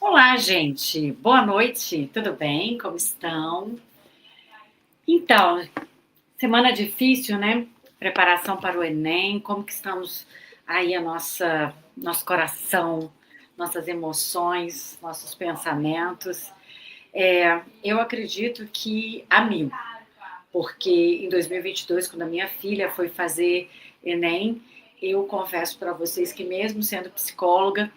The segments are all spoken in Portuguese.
Olá, gente. Boa noite. Tudo bem? Como estão? Então, semana difícil, né? Preparação para o Enem. Como que estamos aí nosso coração, nossas emoções, nossos pensamentos? Eu acredito que a mil, porque em 2022, quando a minha filha foi fazer Enem, eu confesso para vocês que mesmo sendo psicóloga,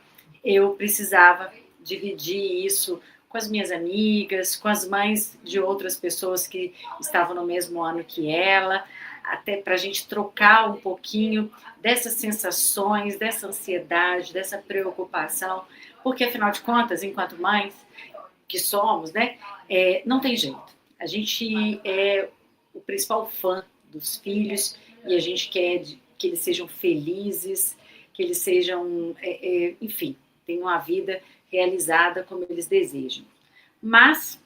eu precisava dividir isso com as minhas amigas, com as mães de outras pessoas que estavam no mesmo ano que ela, até para a gente trocar um pouquinho dessas sensações, dessa ansiedade, dessa preocupação, porque afinal de contas, enquanto mães que somos, né, não tem jeito. A gente é o principal fã dos filhos e a gente quer que eles sejam felizes, que eles sejam, enfim, tenham uma vida realizada como eles desejam. Mas,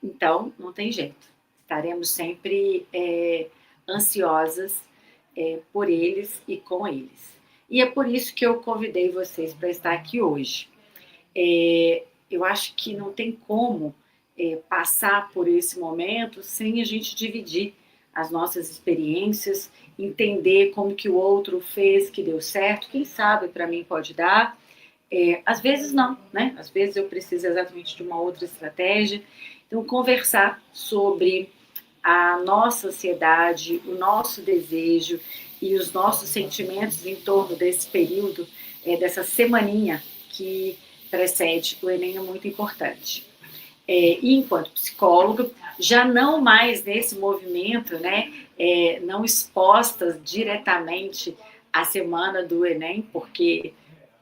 então, não tem jeito. Estaremos sempre ansiosas por eles e com eles. E é por isso que eu convidei vocês para estar aqui hoje. Eu acho que não tem como passar por esse momento sem a gente dividir as nossas experiências, entender como que o outro fez que deu certo, quem sabe para mim pode dar, às vezes não, né? Às vezes eu preciso exatamente de uma outra estratégia. Então, conversar sobre a nossa ansiedade, o nosso desejo e os nossos sentimentos em torno desse período, dessa semaninha que precede o Enem é muito importante. E enquanto psicóloga, já não mais nesse movimento, né, não expostas diretamente à semana do Enem, porque,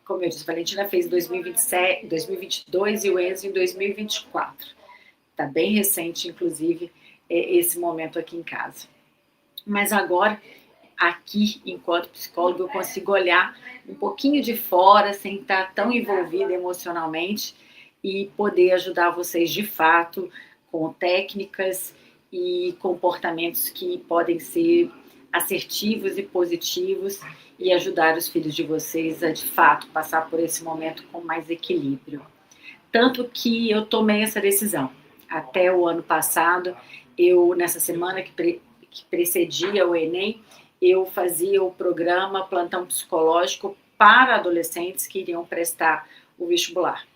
como eu disse, a Valentina fez em 2027, 2022 e o Enzo em 2024. Está bem recente, inclusive, esse momento aqui em casa. Mas agora, aqui, enquanto psicóloga, eu consigo olhar um pouquinho de fora, sem estar tão envolvida emocionalmente e poder ajudar vocês de fato com técnicas e comportamentos que podem ser assertivos e positivos e ajudar os filhos de vocês a, de fato, passar por esse momento com mais equilíbrio. Tanto que eu tomei essa decisão. Até o ano passado, nessa semana que precedia o Enem, eu fazia o programa Plantão Psicológico para adolescentes que iriam prestar o vestibular.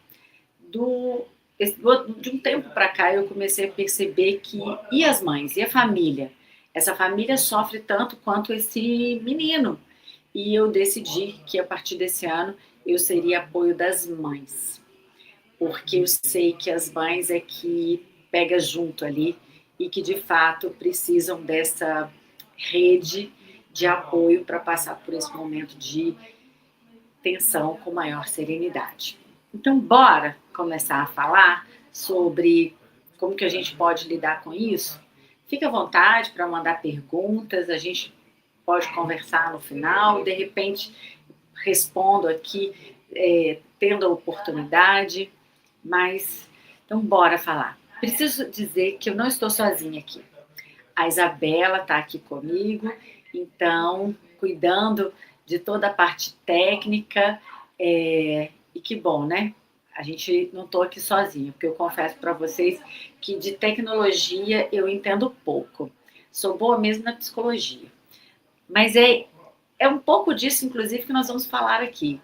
De um tempo para cá, eu comecei a perceber que, e as mães, e a família? Essa família sofre tanto quanto esse menino. E eu decidi que, a partir desse ano, eu seria apoio das mães. Porque eu sei que as mães é que pega junto ali e que, de fato, precisam dessa rede de apoio para passar por esse momento de tensão com maior serenidade. Então, bora começar a falar sobre como que a gente pode lidar com isso? Fique à vontade para mandar perguntas, a gente pode conversar no final, de repente respondo aqui, tendo a oportunidade, mas então bora falar. Preciso dizer que eu não estou sozinha aqui. A Isabela está aqui comigo, então, cuidando de toda a parte técnica, e que bom, né? A gente não estou aqui sozinha, porque eu confesso para vocês que de tecnologia eu entendo pouco. Sou boa mesmo na psicologia. Mas é um pouco disso, inclusive, que nós vamos falar aqui.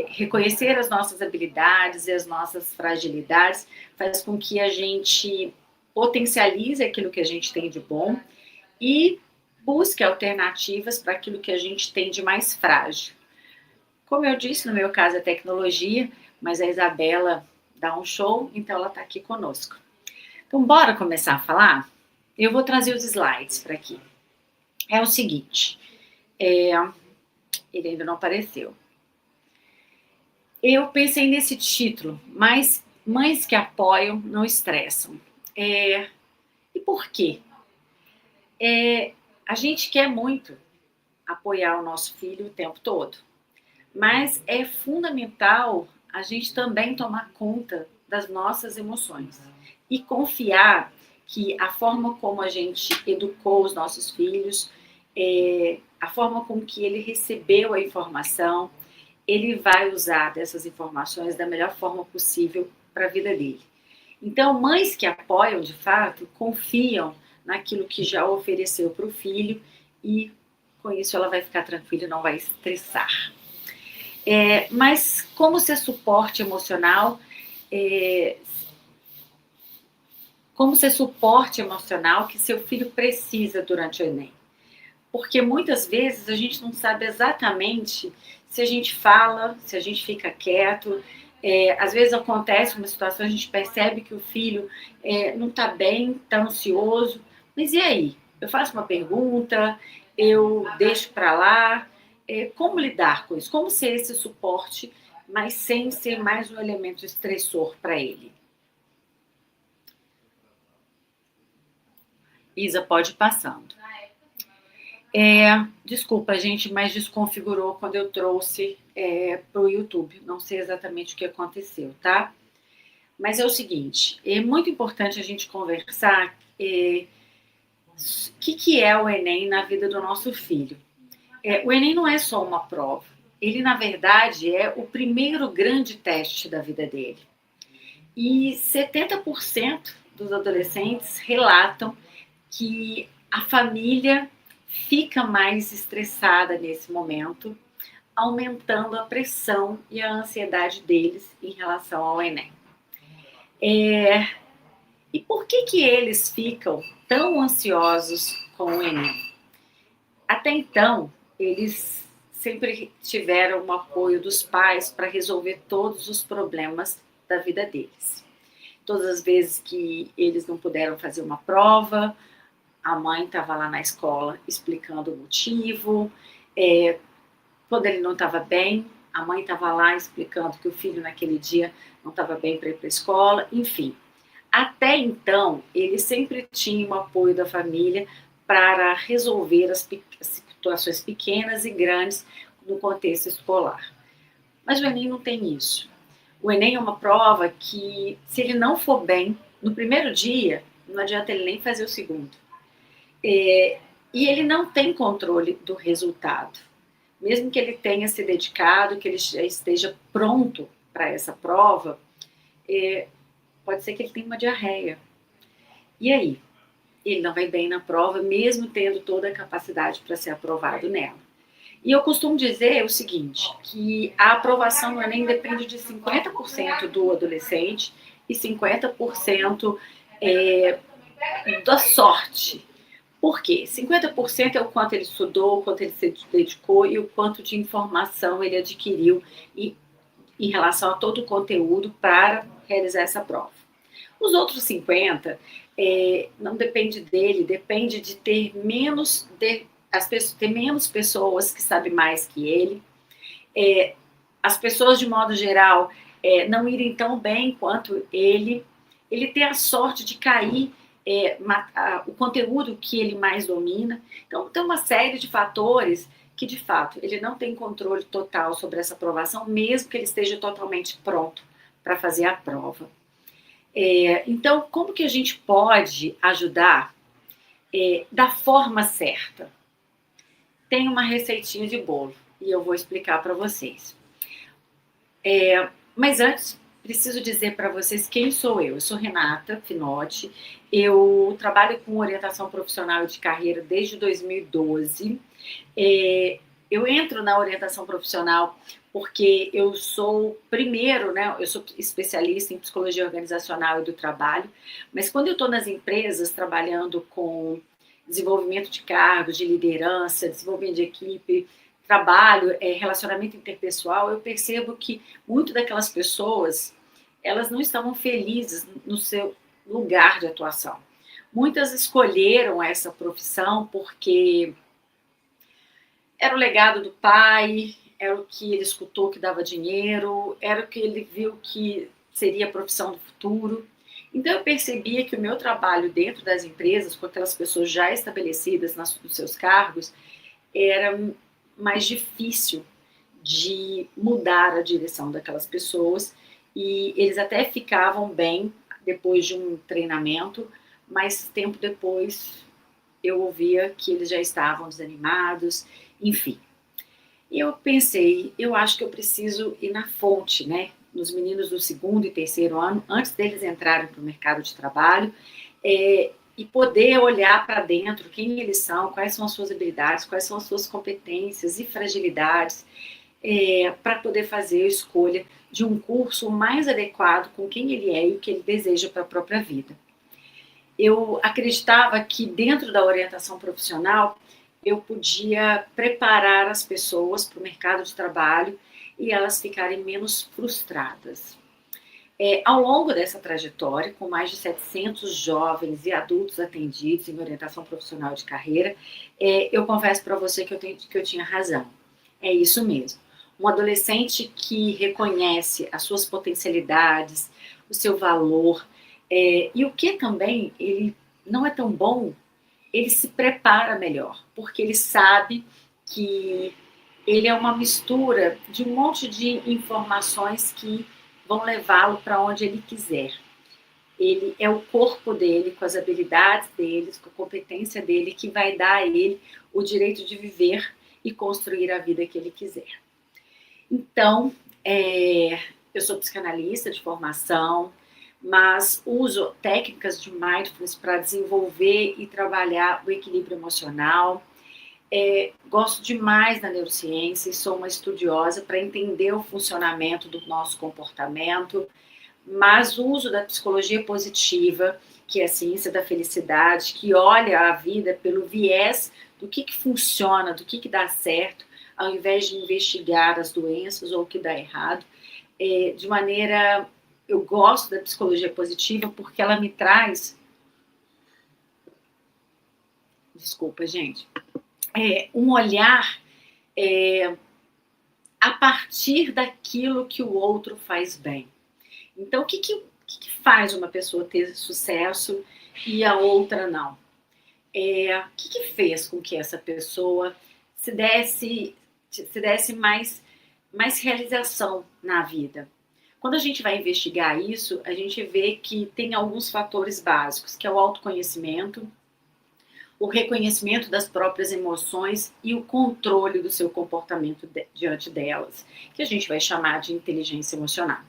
Reconhecer as nossas habilidades e as nossas fragilidades faz com que a gente potencialize aquilo que a gente tem de bom e busque alternativas para aquilo que a gente tem de mais frágil. Como eu disse, no meu caso é tecnologia, mas a Isabela dá um show, então ela está aqui conosco. Então, bora começar a falar? Eu vou trazer os slides para aqui. É o seguinte, ele ainda não apareceu. Eu pensei nesse título, mas mães que apoiam não estressam. E por quê? A gente quer muito apoiar o nosso filho o tempo todo, mas é fundamental a gente também tomar conta das nossas emoções e confiar que a forma como a gente educou os nossos filhos, a forma com que ele recebeu a informação, ele vai usar dessas informações da melhor forma possível para a vida dele. Então, mães que apoiam de fato, confiam naquilo que já ofereceu para o filho e com isso ela vai ficar tranquila e não vai estressar. Mas como ser suporte emocional? É, como ser suporte emocional que seu filho precisa durante o Enem? Porque muitas vezes a gente não sabe exatamente se a gente fala, se a gente fica quieto. Às vezes acontece uma situação, a gente percebe que o filho não está bem, está ansioso. Mas e aí? Eu faço uma pergunta, eu deixo para lá. Como lidar com isso? Como ser esse suporte, mas sem ser mais um elemento estressor para ele? Isa, pode ir passando. Desculpa, gente, mas desconfigurou quando eu trouxe para o YouTube. Não sei exatamente o que aconteceu, tá? Mas é o seguinte, é muito importante a gente conversar o que é o Enem na vida do nosso filho. O Enem não é só uma prova. Ele, na verdade, é o primeiro grande teste da vida dele. E 70% dos adolescentes relatam que a família fica mais estressada nesse momento, aumentando a pressão e a ansiedade deles em relação ao Enem. E por que eles ficam tão ansiosos com o Enem? Até então, eles sempre tiveram o apoio dos pais para resolver todos os problemas da vida deles. Todas as vezes que eles não puderam fazer uma prova, a mãe estava lá na escola explicando o motivo. Quando ele não estava bem, a mãe estava lá explicando que o filho naquele dia não estava bem para ir para a escola. Enfim, até então, ele sempre tinha o apoio da família para resolver as situações pequenas e grandes no contexto escolar. Mas o Enem não tem isso. O Enem é uma prova que, se ele não for bem no primeiro dia, não adianta ele nem fazer o segundo. E ele não tem controle do resultado. Mesmo que ele tenha se dedicado, que ele já esteja pronto para essa prova, pode ser que ele tenha uma diarreia. E aí? Ele não vai bem na prova, mesmo tendo toda a capacidade para ser aprovado nela. E eu costumo dizer o seguinte, que a aprovação no Enem depende de 50% do adolescente e 50% da sorte. Por quê? 50% é o quanto ele estudou, o quanto ele se dedicou e o quanto de informação ele adquiriu em relação a todo o conteúdo para realizar essa prova. Os outros 50% não depende dele, depende de ter menos pessoas que sabem mais que ele, as pessoas de modo geral não irem tão bem quanto ele ter a sorte de cair o conteúdo que ele mais domina. Então, tem uma série de fatores que, de fato, ele não tem controle total sobre essa aprovação, mesmo que ele esteja totalmente pronto para fazer a prova. Então, como que a gente pode ajudar da forma certa? Tem uma receitinha de bolo e eu vou explicar para vocês. Mas antes, preciso dizer para vocês quem sou eu. Eu sou Renata Finotti, eu trabalho com orientação profissional de carreira desde 2012. Eu entro na orientação profissional porque eu sou, primeiro, né, eu sou especialista em psicologia organizacional e do trabalho, mas quando eu estou nas empresas trabalhando com desenvolvimento de cargos, de liderança, desenvolvimento de equipe, trabalho, relacionamento interpessoal, eu percebo que muito daquelas pessoas, elas não estavam felizes no seu lugar de atuação. Muitas escolheram essa profissão porque era o legado do pai, era o que ele escutou que dava dinheiro, era o que ele viu que seria a profissão do futuro. Então, eu percebia que o meu trabalho dentro das empresas, com aquelas pessoas já estabelecidas nos seus cargos, era mais difícil de mudar a direção daquelas pessoas, e eles até ficavam bem depois de um treinamento, mas tempo depois eu ouvia que eles já estavam desanimados, enfim. E eu pensei, eu acho que eu preciso ir na fonte, né? Nos meninos do segundo e terceiro ano, antes deles entrarem para o mercado de trabalho, e poder olhar para dentro quem eles são, quais são as suas habilidades, quais são as suas competências e fragilidades, para poder fazer a escolha de um curso mais adequado com quem ele é e o que ele deseja para a própria vida. Eu acreditava que dentro da orientação profissional eu podia preparar as pessoas para o mercado de trabalho e elas ficarem menos frustradas. Ao longo dessa trajetória, com mais de 700 jovens e adultos atendidos em orientação profissional de carreira, eu confesso para você que eu tinha razão. É isso mesmo. Um adolescente que reconhece as suas potencialidades, o seu valor, e o que também ele não é tão bom, ele se prepara melhor, porque ele sabe que ele é uma mistura de um monte de informações que vão levá-lo para onde ele quiser. Ele é o corpo dele, com as habilidades dele, com a competência dele, que vai dar a ele o direito de viver e construir a vida que ele quiser. Então, eu sou psicanalista de formação, mas uso técnicas de mindfulness para desenvolver e trabalhar o equilíbrio emocional. Gosto demais da neurociência e sou uma estudiosa para entender o funcionamento do nosso comportamento, mas uso da psicologia positiva, que é a ciência da felicidade, que olha a vida pelo viés do que funciona, do que dá certo, ao invés de investigar as doenças ou o que dá errado. De maneira, eu gosto da psicologia positiva porque ela me traz, desculpa, gente, um olhar a partir daquilo que o outro faz bem. Então, o que faz uma pessoa ter sucesso e a outra não? O que fez com que essa pessoa se desse mais realização na vida? Quando a gente vai investigar isso, a gente vê que tem alguns fatores básicos, que é o autoconhecimento, o reconhecimento das próprias emoções e o controle do seu comportamento diante delas, que a gente vai chamar de inteligência emocional.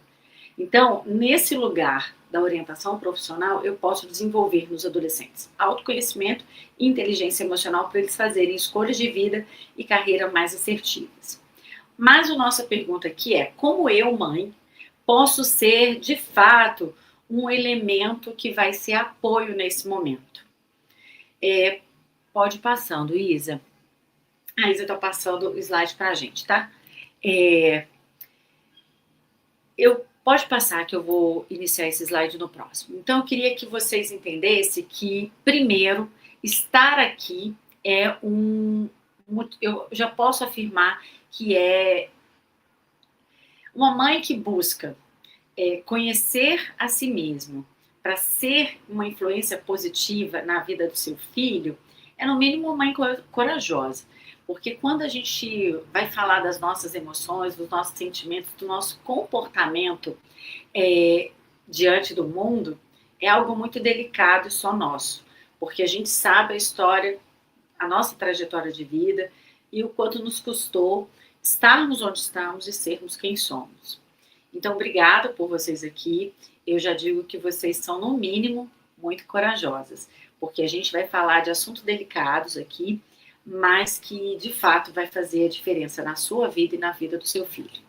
Então, nesse lugar da orientação profissional, eu posso desenvolver nos adolescentes autoconhecimento e inteligência emocional para eles fazerem escolhas de vida e carreira mais assertivas. Mas a nossa pergunta aqui é: como eu, mãe, posso ser, de fato, um elemento que vai ser apoio nesse momento? Pode ir passando, Isa. A Isa está passando o slide para a gente, tá? Pode passar que eu vou iniciar esse slide no próximo. Então, eu queria que vocês entendessem que, primeiro, estar aqui eu já posso afirmar que é uma mãe que busca conhecer a si mesmo para ser uma influência positiva na vida do seu filho, é no mínimo uma mãe corajosa. Porque quando a gente vai falar das nossas emoções, dos nossos sentimentos, do nosso comportamento diante do mundo, é algo muito delicado e só nosso. Porque a gente sabe a história, a nossa trajetória de vida e o quanto nos custou estarmos onde estamos e sermos quem somos. Então, obrigada por vocês aqui. Eu já digo que vocês são, no mínimo, muito corajosas. Porque a gente vai falar de assuntos delicados aqui, mas que, de fato, vai fazer a diferença na sua vida e na vida do seu filho.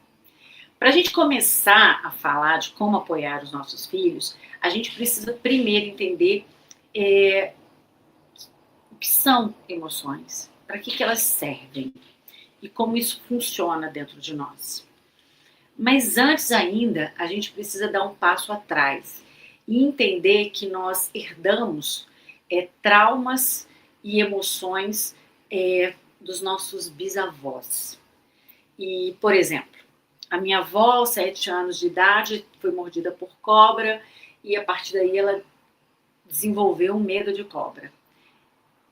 Para a gente começar a falar de como apoiar os nossos filhos, a gente precisa primeiro entender o que são emoções, para que elas servem e como isso funciona dentro de nós. Mas antes ainda, a gente precisa dar um passo atrás e entender que nós herdamos traumas e emoções dos nossos bisavós. E, por exemplo, a minha avó, aos 7 anos de idade, foi mordida por cobra e a partir daí ela desenvolveu um medo de cobra.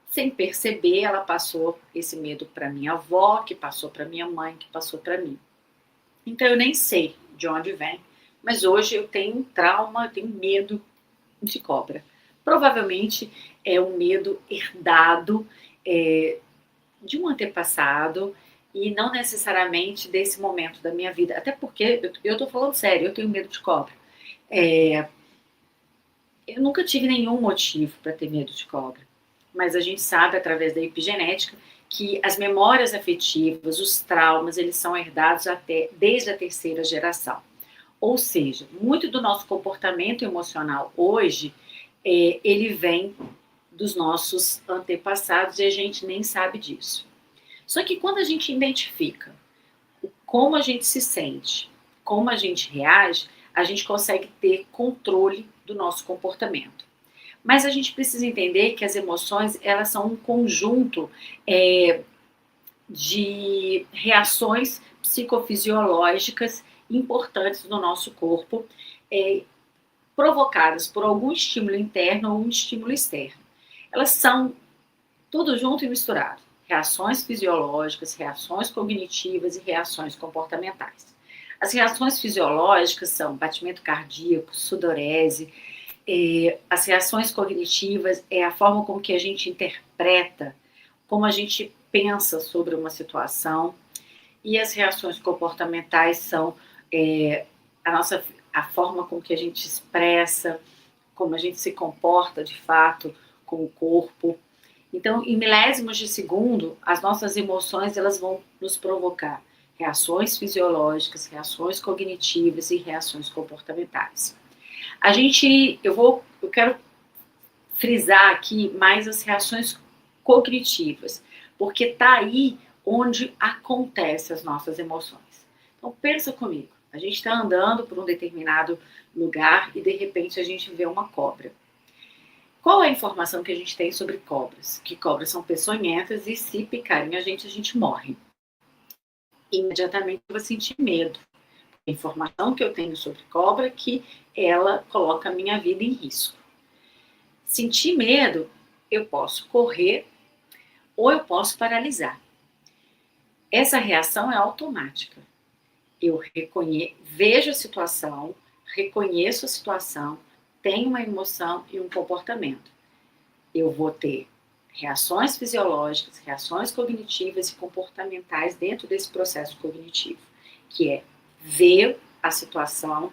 Sem perceber, ela passou esse medo para minha avó, que passou para minha mãe, que passou para mim. Então eu nem sei de onde vem, mas hoje eu tenho um trauma, eu tenho medo de cobra. Provavelmente é um medo herdado de um antepassado e não necessariamente desse momento da minha vida. Até porque, eu tô falando sério, eu tenho medo de cobra. Eu nunca tive nenhum motivo para ter medo de cobra, mas a gente sabe, através da epigenética, que as memórias afetivas, os traumas, eles são herdados até desde a terceira geração. Ou seja, muito do nosso comportamento emocional hoje, ele vem dos nossos antepassados e a gente nem sabe disso. Só que quando a gente identifica como a gente se sente, como a gente reage, a gente consegue ter controle do nosso comportamento. Mas a gente precisa entender que as emoções, elas são um conjunto de reações psicofisiológicas importantes no nosso corpo, provocadas por algum estímulo interno ou um estímulo externo. Elas são tudo junto e misturado. Reações fisiológicas, reações cognitivas e reações comportamentais. As reações fisiológicas são batimento cardíaco, sudorese. As reações cognitivas é a forma com que a gente interpreta, como a gente pensa sobre uma situação. E as reações comportamentais são a forma com que a gente expressa, como a gente se comporta de fato com o corpo. Então, em milésimos de segundo, as nossas emoções elas vão nos provocar reações fisiológicas, reações cognitivas e reações comportamentais. Eu quero frisar aqui mais as reações cognitivas, porque está aí onde acontecem as nossas emoções. Então, pensa comigo, a gente está andando por um determinado lugar e de repente a gente vê uma cobra. Qual é a informação que a gente tem sobre cobras? Que cobras são peçonhentas e se picarem a gente morre. Imediatamente eu vou sentir medo. A informação que eu tenho sobre cobra é que ela coloca a minha vida em risco. Sentir medo, eu posso correr ou eu posso paralisar. Essa reação é automática. Eu vejo a situação, reconheço a situação, tenho uma emoção e um comportamento. Eu vou ter reações fisiológicas, reações cognitivas e comportamentais dentro desse processo cognitivo, que é ver a situação,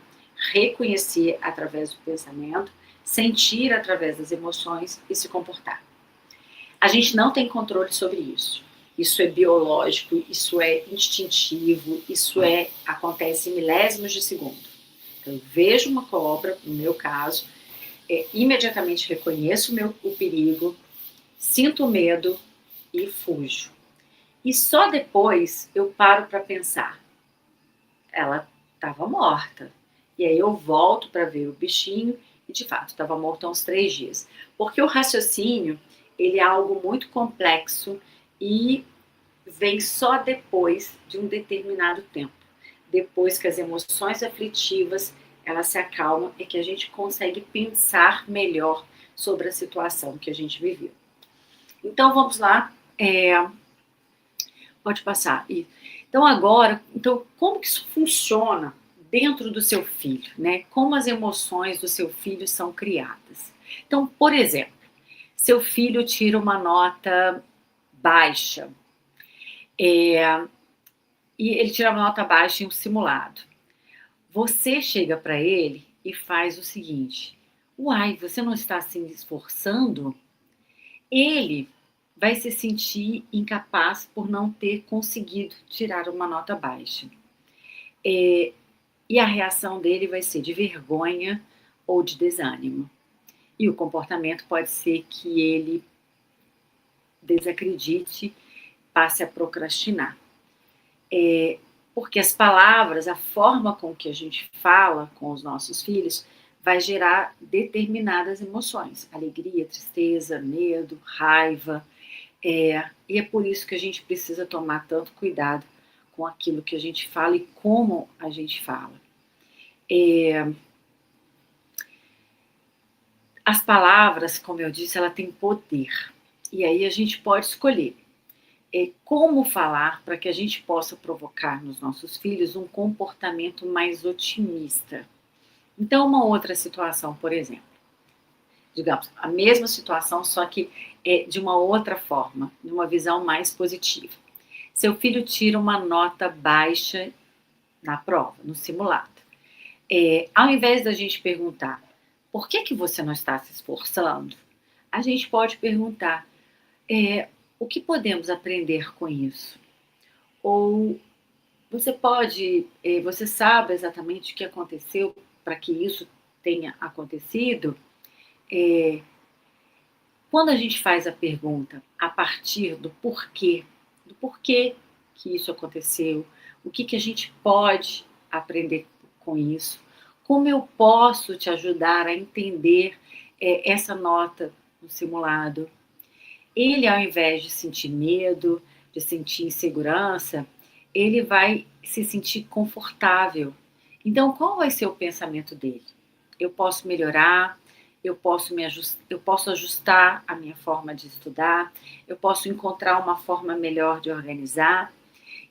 reconhecer através do pensamento, sentir através das emoções e se comportar. A gente não tem controle sobre isso. Isso é biológico, isso é instintivo, acontece em milésimos de segundo. Então, eu vejo uma cobra, no meu caso, imediatamente reconheço o perigo, sinto medo e fujo. E só depois eu paro para pensar. Ela estava morta. E aí eu volto para ver o bichinho e, de fato, estava morto há uns 3 dias. Porque o raciocínio, ele é algo muito complexo e vem só depois de um determinado tempo. Depois que as emoções aflitivas elas se acalmam e que a gente consegue pensar melhor sobre a situação que a gente viveu. Então vamos lá, pode passar. Então agora, como que isso funciona dentro do seu filho, né? Como as emoções do seu filho são criadas. Então, por exemplo, seu filho tira uma nota baixa, e ele tira uma nota baixa em um simulado. Você chega para ele e faz o seguinte: uai, você não está se esforçando? Ele vai se sentir incapaz por não ter conseguido tirar uma nota baixa. E a reação dele vai ser de vergonha ou de desânimo. E o comportamento pode ser que ele desacredite, passe a procrastinar. Porque as palavras, a forma com que a gente fala com os nossos filhos, vai gerar determinadas emoções. Alegria, tristeza, medo, raiva. E é por isso que a gente precisa tomar tanto cuidado com aquilo que a gente fala e como a gente fala. As palavras, como eu disse, ela tem poder. E aí a gente pode escolher como falar para que a gente possa provocar nos nossos filhos um comportamento mais otimista. Então, uma outra situação, por exemplo, digamos, a mesma situação, só que de uma outra forma, de uma visão mais positiva. Seu filho tira uma nota baixa na prova, no simulado. Ao invés da gente perguntar por que você não está se esforçando, a gente pode perguntar o que podemos aprender com isso? Ou você sabe exatamente o que aconteceu para que isso tenha acontecido? Quando a gente faz a pergunta a partir do porquê que isso aconteceu, o que a gente pode aprender com isso, como eu posso te ajudar a entender essa nota no simulado. Ele, ao invés de sentir medo, de sentir insegurança, ele vai se sentir confortável. Então, qual vai ser o pensamento dele? Eu posso melhorar, eu posso ajustar a minha forma de estudar, eu posso encontrar uma forma melhor de organizar.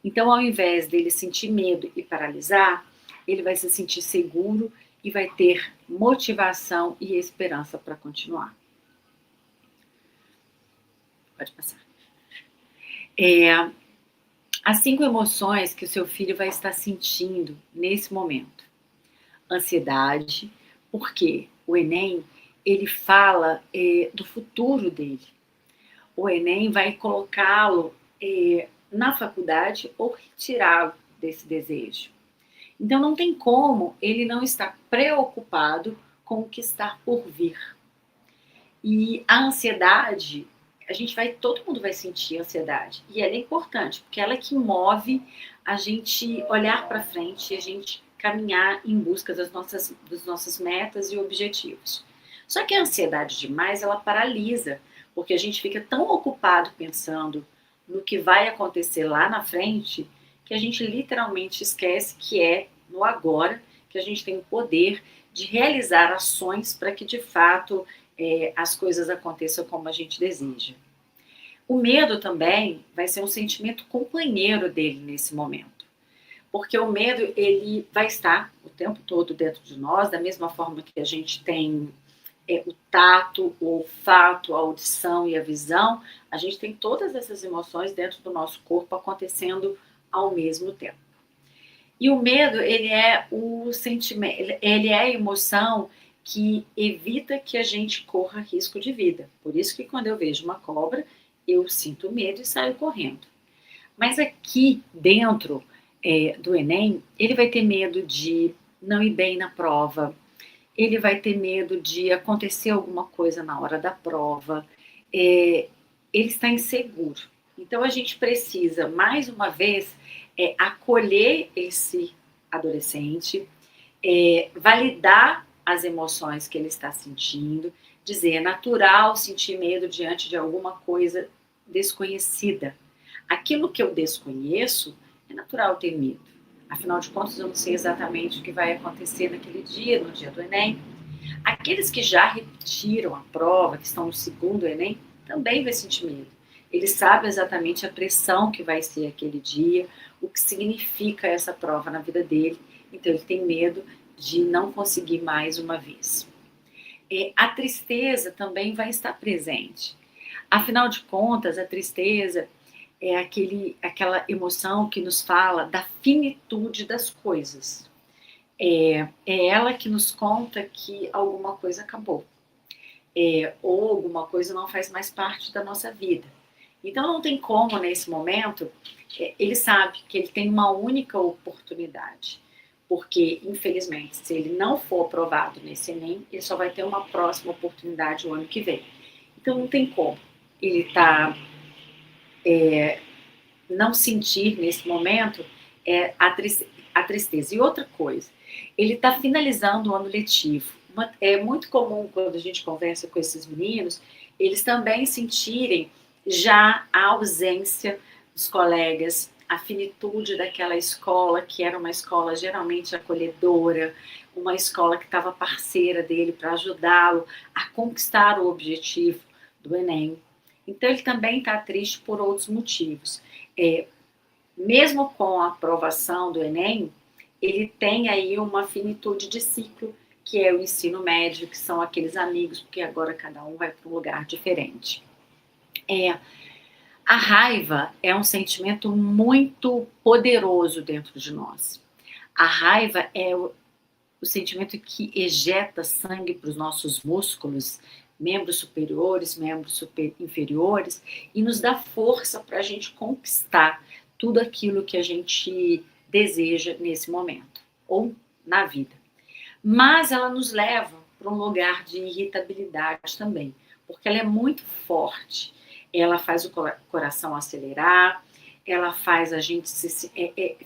Então, ao invés dele sentir medo e paralisar, ele vai se sentir seguro e vai ter motivação e esperança para continuar. Pode passar. As 5 emoções que o seu filho vai estar sentindo nesse momento. Ansiedade, porque o Enem, ele fala do futuro dele. O Enem vai colocá-lo na faculdade ou retirá-lo desse desejo. Então, não tem como ele não estar preocupado com o que está por vir. E a ansiedade, todo mundo vai sentir ansiedade. E ela é importante, porque ela é que move a gente olhar para frente e a gente caminhar em busca das nossas metas e objetivos. Só que a ansiedade demais, ela paralisa, porque a gente fica tão ocupado pensando no que vai acontecer lá na frente, que a gente literalmente esquece que é no agora que a gente tem o poder de realizar ações para que, de fato, as coisas aconteçam como a gente deseja. O medo também vai ser um sentimento companheiro dele nesse momento. Porque o medo, ele vai estar o tempo todo dentro de nós, da mesma forma que a gente tem o tato, o olfato, a audição e a visão, a gente tem todas essas emoções dentro do nosso corpo acontecendo ao mesmo tempo. E o medo, ele é o sentimento, ele é a emoção que evita que a gente corra risco de vida. Por isso que quando eu vejo uma cobra, eu sinto medo e saio correndo. Mas aqui dentro do Enem, ele vai ter medo de não ir bem na prova, ele vai ter medo de acontecer alguma coisa na hora da prova, ele está inseguro. Então, a gente precisa, mais uma vez, acolher esse adolescente, validar as emoções que ele está sentindo, dizer, é natural sentir medo diante de alguma coisa desconhecida. Aquilo que eu desconheço, é natural ter medo. Afinal de contas, eu não sei exatamente o que vai acontecer naquele dia, no dia do Enem. Aqueles que já repetiram a prova, que estão no segundo Enem, também vai sentir medo. Ele sabe exatamente a pressão que vai ser aquele dia, o que significa essa prova na vida dele. Então, ele tem medo de não conseguir mais uma vez. A tristeza também vai estar presente. Afinal de contas, a tristeza é aquela emoção que nos fala da finitude das coisas. É ela que nos conta que alguma coisa acabou. Ou alguma coisa não faz mais parte da nossa vida. Então, não tem como, nesse momento, ele sabe que ele tem uma única oportunidade. Porque, infelizmente, se ele não for aprovado nesse Enem, ele só vai ter uma próxima oportunidade o ano que vem. Então, não tem como ele não sentir, nesse momento, a tristeza. E outra coisa, ele está finalizando o ano letivo. É muito comum, quando a gente conversa com esses meninos, eles também sentirem já a ausência dos colegas, a finitude daquela escola, que era uma escola geralmente acolhedora, uma escola que estava parceira dele para ajudá-lo a conquistar o objetivo do Enem. Então, ele também está triste por outros motivos. Mesmo com a aprovação do Enem, ele tem aí uma finitude de ciclo, que é o ensino médio, que são aqueles amigos, porque agora cada um vai para um lugar diferente. A raiva é um sentimento muito poderoso dentro de nós. A raiva é o sentimento que ejeta sangue para os nossos músculos, membros superiores, membros inferiores, e nos dá força para a gente conquistar tudo aquilo que a gente deseja nesse momento, ou na vida. Mas ela nos leva para um lugar de irritabilidade também, porque ela é muito forte. Ela faz o coração acelerar, ela faz a gente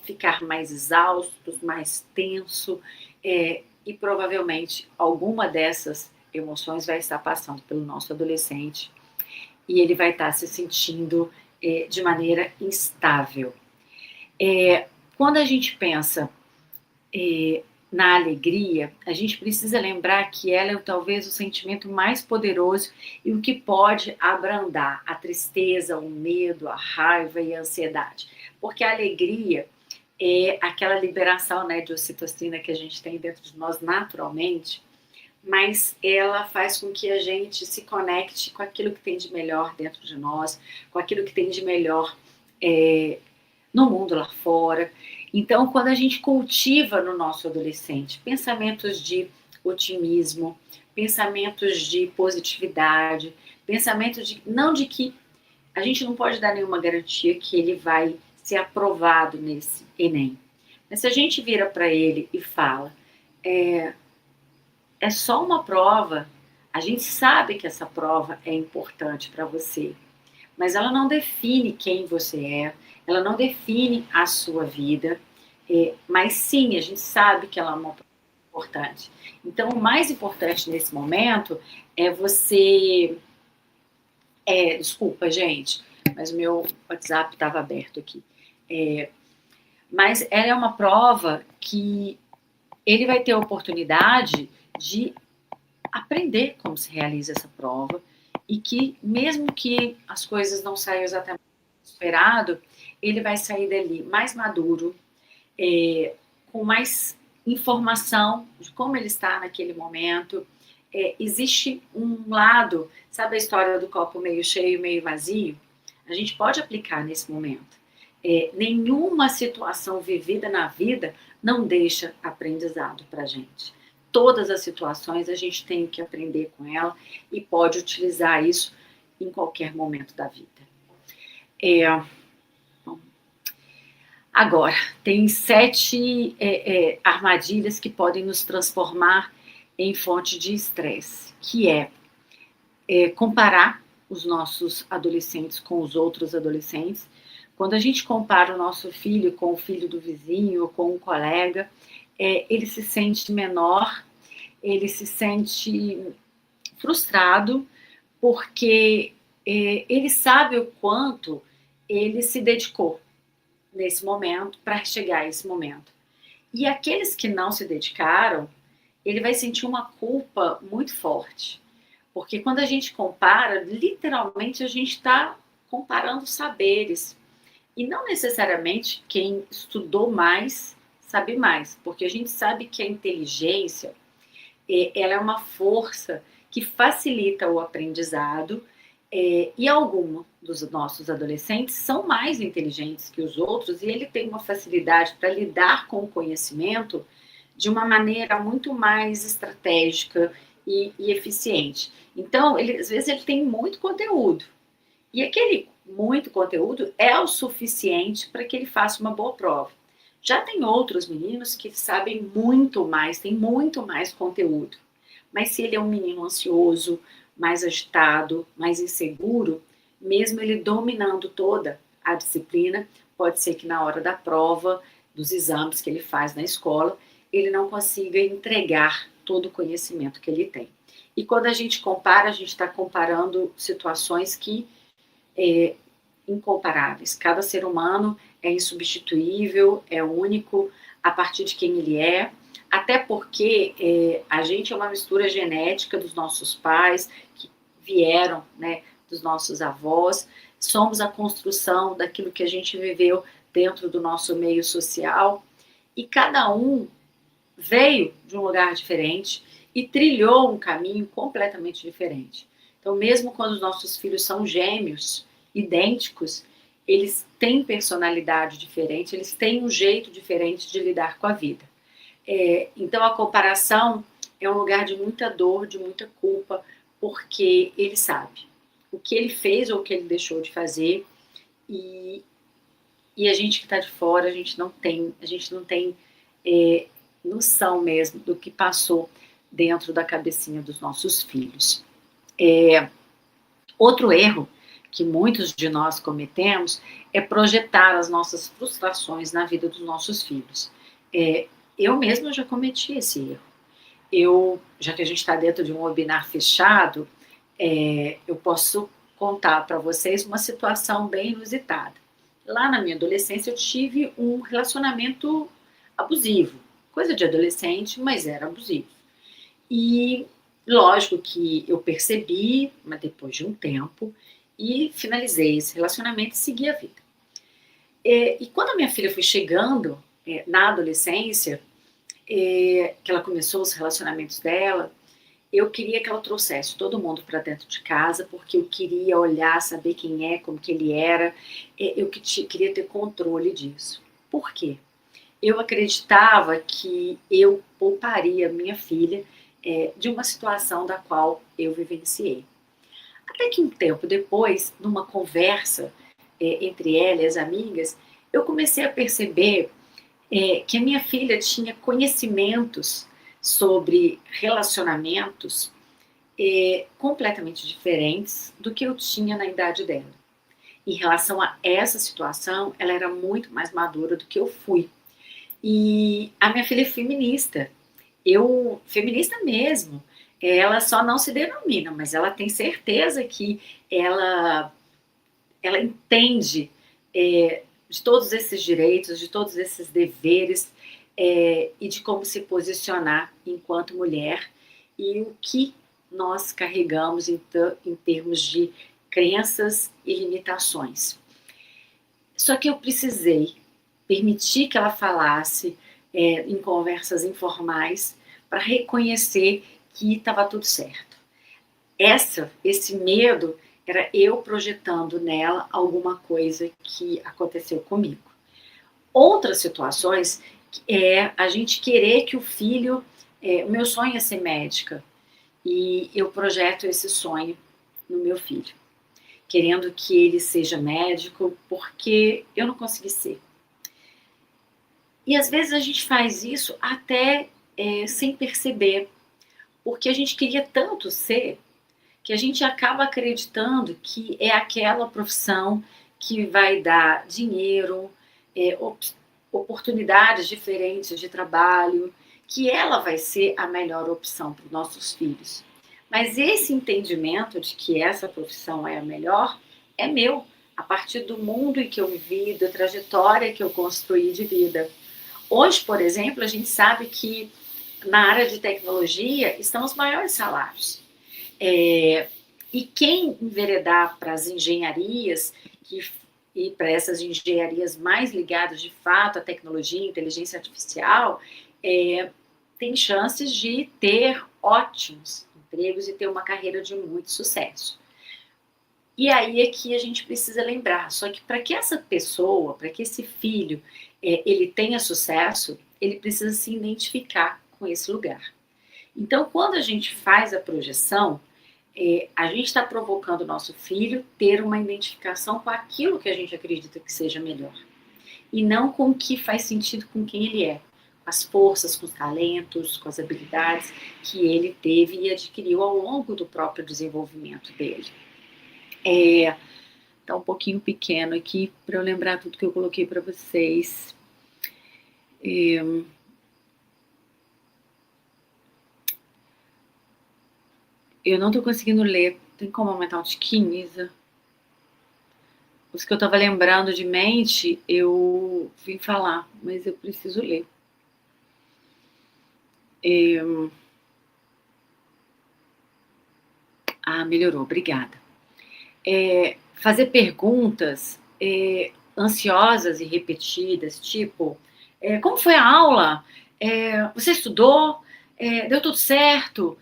ficar mais exausto, mais tenso, e provavelmente alguma dessas emoções vai estar passando pelo nosso adolescente e ele vai estar se sentindo de maneira instável. Quando a gente pensa na alegria, a gente precisa lembrar que ela é talvez o sentimento mais poderoso e o que pode abrandar a tristeza, o medo, a raiva e a ansiedade. Porque a alegria é aquela liberação, né, de ocitocina que a gente tem dentro de nós naturalmente, mas ela faz com que a gente se conecte com aquilo que tem de melhor dentro de nós, com aquilo que tem de melhor no mundo lá fora. Então, quando a gente cultiva no nosso adolescente pensamentos de otimismo, pensamentos de positividade, pensamentos de não de que a gente não pode dar nenhuma garantia que ele vai ser aprovado nesse Enem. Mas se a gente vira para ele e fala, é só uma prova, a gente sabe que essa prova é importante para você, mas ela não define quem você é, ela não define a sua vida, mas sim, a gente sabe que ela é uma prova importante. Então, o mais importante nesse momento é você... desculpa, gente, mas o meu WhatsApp estava aberto aqui. Mas ela é uma prova que ele vai ter a oportunidade de aprender como se realiza essa prova e que, mesmo que as coisas não saiam exatamente como esperado, ele vai sair dali mais maduro, com mais informação de como ele está naquele momento. Existe um lado, sabe a história do copo meio cheio, meio vazio? A gente pode aplicar nesse momento. Nenhuma situação vivida na vida não deixa aprendizado para a gente. Todas as situações a gente tem que aprender com ela e pode utilizar isso em qualquer momento da vida. Agora, tem 7 armadilhas que podem nos transformar em fonte de estresse, que comparar os nossos adolescentes com os outros adolescentes. Quando a gente compara o nosso filho com o filho do vizinho ou com um colega, ele se sente menor, ele se sente frustrado, porque ele sabe o quanto ele se dedicou nesse momento para chegar a esse momento. E aqueles que não se dedicaram, ele vai sentir uma culpa muito forte. Porque quando a gente compara, literalmente a gente está comparando saberes. E não necessariamente quem estudou mais sabe mais, porque a gente sabe que a inteligência ela é uma força que facilita o aprendizado, e alguns dos nossos adolescentes são mais inteligentes que os outros e ele tem uma facilidade para lidar com o conhecimento de uma maneira muito mais estratégica e eficiente. Então, às vezes ele tem muito conteúdo, e aquele muito conteúdo é o suficiente para que ele faça uma boa prova. Já tem outros meninos que sabem muito mais, têm muito mais conteúdo. Mas se ele é um menino ansioso, mais agitado, mais inseguro, mesmo ele dominando toda a disciplina, pode ser que na hora da prova, dos exames que ele faz na escola, ele não consiga entregar todo o conhecimento que ele tem. E quando a gente compara, a gente está comparando situações que incomparáveis. Cada ser humano é insubstituível, é único a partir de quem ele é, Até porque a gente é uma mistura genética dos nossos pais, que vieram, né, dos nossos avós, somos a construção daquilo que a gente viveu dentro do nosso meio social, e cada um veio de um lugar diferente e trilhou um caminho completamente diferente. Então, mesmo quando os nossos filhos são gêmeos, idênticos, eles têm personalidade diferente, eles têm um jeito diferente de lidar com a vida. Então, a comparação é um lugar de muita dor, de muita culpa, porque ele sabe o que ele fez ou o que ele deixou de fazer, e, e a gente que está de fora, a gente não tem noção mesmo do que passou dentro da cabecinha dos nossos filhos. Outro erro que muitos de nós cometemos é projetar as nossas frustrações na vida dos nossos filhos. Eu mesma já cometi esse erro. Já que a gente está dentro de um webinar fechado, eu posso contar para vocês uma situação bem inusitada. Lá na minha adolescência eu tive um relacionamento abusivo, coisa de adolescente, mas era abusivo. E lógico que eu percebi, mas depois de um tempo, e finalizei esse relacionamento e segui a vida. E quando a minha filha foi chegando na adolescência, que ela começou os relacionamentos dela, eu queria que ela trouxesse todo mundo para dentro de casa, porque eu queria olhar, saber quem é, como que ele era, eu queria ter controle disso. Por quê? Eu acreditava que eu pouparia minha filha de uma situação da qual eu vivenciei. Até que um tempo depois, numa conversa entre ela e as amigas, eu comecei a perceber que a minha filha tinha conhecimentos sobre relacionamentos completamente diferentes do que eu tinha na idade dela. Em relação a essa situação, ela era muito mais madura do que eu fui. E a minha filha é feminista. Feminista mesmo. Ela só não se denomina, mas ela tem certeza que ela entende de todos esses direitos, de todos esses deveres e de como se posicionar enquanto mulher e o que nós carregamos em termos de crenças e limitações. Só que eu precisei permitir que ela falasse em conversas informais para reconhecer que estava tudo certo. Esse medo era eu projetando nela alguma coisa que aconteceu comigo. Outras situações é a gente querer que o filho... o meu sonho é ser médica e eu projeto esse sonho no meu filho, querendo que ele seja médico porque eu não consegui ser. E às vezes a gente faz isso até sem perceber, porque a gente queria tanto ser que a gente acaba acreditando que é aquela profissão que vai dar dinheiro, oportunidades diferentes de trabalho, que ela vai ser a melhor opção para os nossos filhos. Mas esse entendimento de que essa profissão é a melhor é meu, a partir do mundo em que eu vivi, da trajetória que eu construí de vida. Hoje, por exemplo, a gente sabe que na área de tecnologia estão os maiores salários. E quem enveredar para as engenharias e para essas engenharias mais ligadas de fato à tecnologia e inteligência artificial, tem chances de ter ótimos empregos e ter uma carreira de muito sucesso. E aí é que a gente precisa lembrar, só que para que essa pessoa, para que esse filho, ele tenha sucesso, ele precisa se identificar com esse lugar. Então, quando a gente faz a projeção, a gente está provocando o nosso filho ter uma identificação com aquilo que a gente acredita que seja melhor. E não com o que faz sentido com quem ele é, com as forças, com os talentos, com as habilidades que ele teve e adquiriu ao longo do próprio desenvolvimento dele. Tá um pouquinho pequeno aqui para eu lembrar tudo que eu coloquei para vocês. Eu não tô conseguindo ler. Tem como aumentar um tiquinho, Isa? Os que eu tava lembrando de mente, eu vim falar, mas eu preciso ler. Melhorou, obrigada. Fazer perguntas ansiosas e repetidas, tipo, como foi a aula? Você estudou? Deu tudo certo?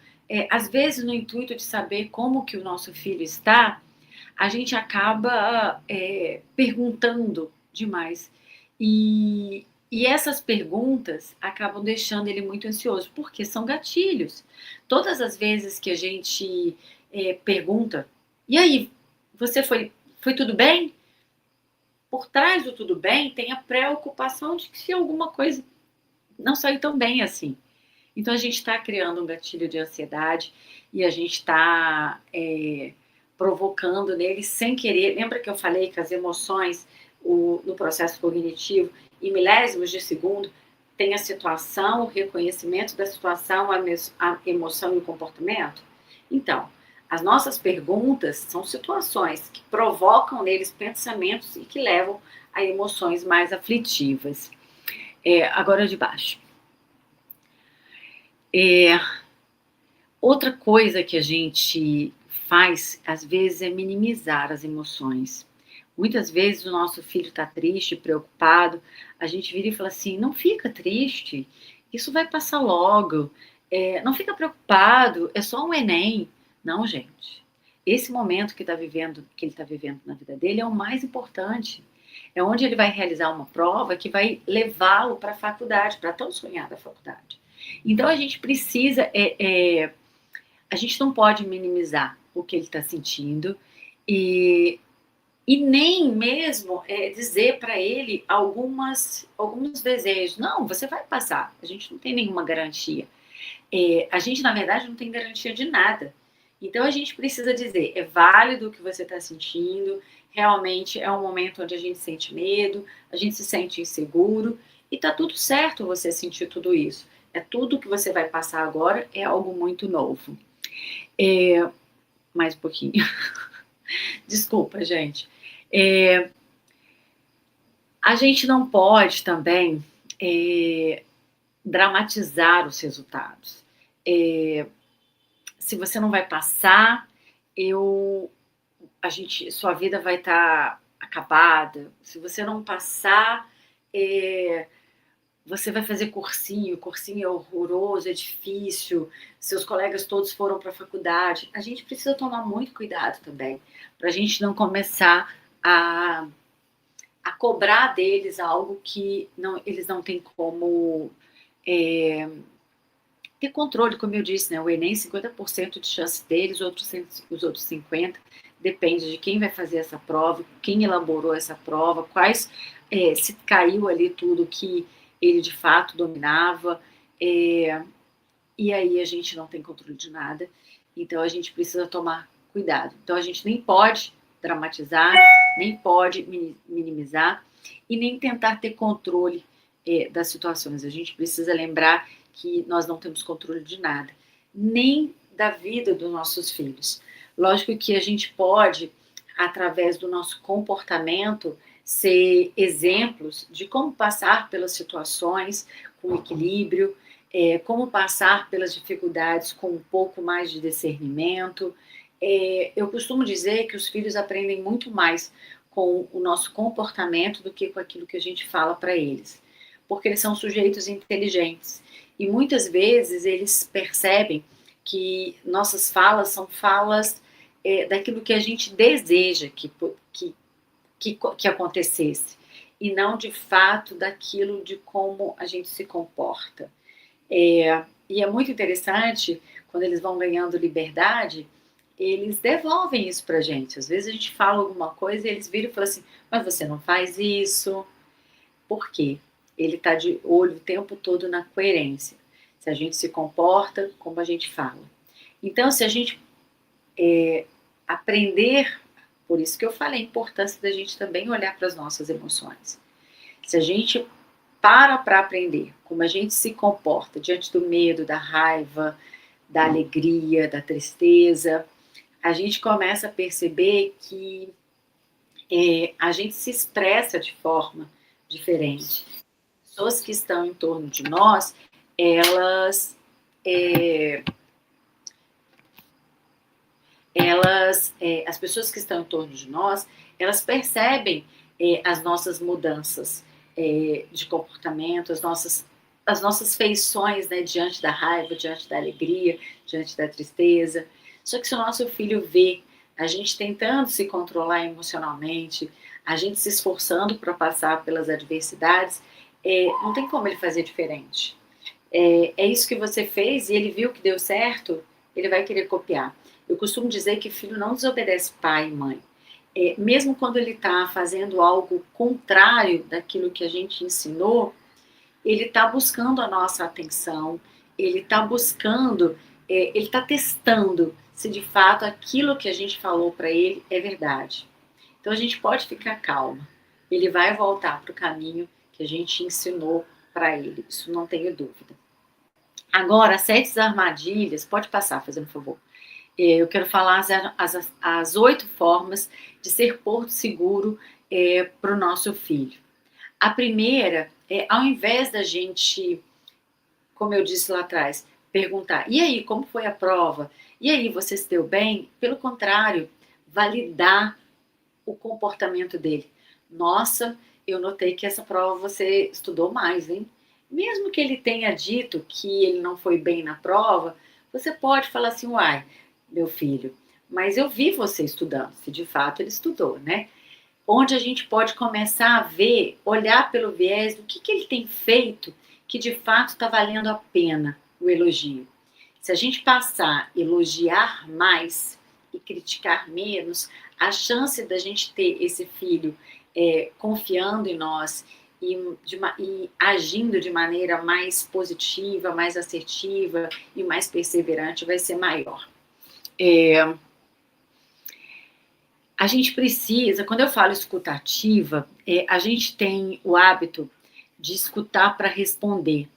Às vezes, no intuito de saber como que o nosso filho está, a gente acaba perguntando demais. E essas perguntas acabam deixando ele muito ansioso, porque são gatilhos. Todas as vezes que a gente pergunta, e aí, foi tudo bem? Por trás do tudo bem tem a preocupação de que se alguma coisa não saiu tão bem assim. Então a gente está criando um gatilho de ansiedade e a gente está provocando nele sem querer. Lembra que eu falei que as emoções no processo cognitivo, em milésimos de segundo, tem a situação, o reconhecimento da situação, a emoção e o comportamento? Então, as nossas perguntas são situações que provocam neles pensamentos e que levam a emoções mais aflitivas. Agora de baixo. Outra coisa que a gente faz, às vezes, é minimizar as emoções. Muitas vezes o nosso filho está triste, preocupado, a gente vira e fala assim, não fica triste, isso vai passar logo, não fica preocupado, é só um Enem. Não, gente. Esse momento que ele está vivendo na vida dele é o mais importante. É onde ele vai realizar uma prova que vai levá-lo para a faculdade, para a tão sonhada faculdade. Então a gente precisa, a gente não pode minimizar o que ele está sentindo e nem mesmo dizer para ele alguns desejos. Não, você vai passar. A gente não tem nenhuma garantia. A gente, na verdade, não tem garantia de nada. Então, a gente precisa dizer, é válido o que você está sentindo, realmente é um momento onde a gente sente medo, a gente se sente inseguro, e tá tudo certo você sentir tudo isso. Tudo que você vai passar agora é algo muito novo. Mais um pouquinho. Desculpa, gente. A gente não pode também dramatizar os resultados. Se você não vai passar, sua vida vai estar acabada. Se você não passar, você vai fazer cursinho é horroroso, é difícil, seus colegas todos foram para a faculdade. A gente precisa tomar muito cuidado também, para a gente não começar a cobrar deles algo que eles não têm como ter controle, como eu disse, né? O Enem, 50% de chance deles, os outros 50%, depende de quem vai fazer essa prova, quem elaborou essa prova, se caiu ali tudo que ele de fato dominava, e aí a gente não tem controle de nada, então a gente precisa tomar cuidado. Então a gente nem pode dramatizar, nem pode minimizar e nem tentar ter controle das situações. A gente precisa lembrar que nós não temos controle de nada, nem da vida dos nossos filhos. Lógico que a gente pode, através do nosso comportamento, ser exemplos de como passar pelas situações com equilíbrio, como passar pelas dificuldades com um pouco mais de discernimento. Eu costumo dizer que os filhos aprendem muito mais com o nosso comportamento do que com aquilo que a gente fala para eles, porque eles são sujeitos inteligentes e muitas vezes eles percebem que nossas falas são falas daquilo que a gente deseja que acontecesse, e não de fato daquilo de como a gente se comporta. E é muito interessante, quando eles vão ganhando liberdade, eles devolvem isso pra gente. Às vezes a gente fala alguma coisa e eles viram e falam assim, mas você não faz isso. Por quê? Ele está de olho o tempo todo na coerência. Se a gente se comporta como a gente fala. Então, se a gente aprender, por isso que eu falei a importância da gente também olhar para as nossas emoções. Se a gente para aprender como a gente se comporta diante do medo, da raiva, da alegria, da tristeza, a gente começa a perceber que a gente se expressa de forma diferente. Pessoas que estão em torno de nós, elas as pessoas que estão em torno de nós, elas percebem as nossas mudanças de comportamento, as nossas feições, né, diante da raiva, diante da alegria, diante da tristeza. Só que se o nosso filho vê a gente tentando se controlar emocionalmente, a gente se esforçando para passar pelas adversidades, não tem como ele fazer diferente. É isso que você fez e ele viu que deu certo, ele vai querer copiar. Eu costumo dizer que filho não desobedece pai e mãe. Mesmo quando ele está fazendo algo contrário daquilo que a gente ensinou, ele está buscando a nossa atenção, ele está buscando, ele está testando se de fato aquilo que a gente falou para ele é verdade. Então a gente pode ficar calma. Ele vai voltar para o caminho que a gente ensinou para ele, isso não tenho dúvida. Agora, as 7 armadilhas, pode passar, fazendo um favor. Eu quero falar as 8 formas de ser porto seguro para o nosso filho. A primeira é, ao invés da gente, como eu disse lá atrás, perguntar, e aí, como foi a prova? E aí, você se deu bem? Pelo contrário, validar o comportamento dele. Nossa, eu notei que essa prova você estudou mais, hein? Mesmo que ele tenha dito que ele não foi bem na prova, você pode falar assim, uai, meu filho, mas eu vi você estudando, se de fato ele estudou, né? Onde a gente pode começar a ver, olhar pelo viés do que ele tem feito que de fato está valendo a pena o elogio. Se a gente passar a elogiar mais e criticar menos, a chance da gente ter esse filho confiando em nós e agindo de maneira mais positiva, mais assertiva e mais perseverante vai ser maior. A gente precisa, quando eu falo escuta ativa, a gente tem o hábito de escutar para responder,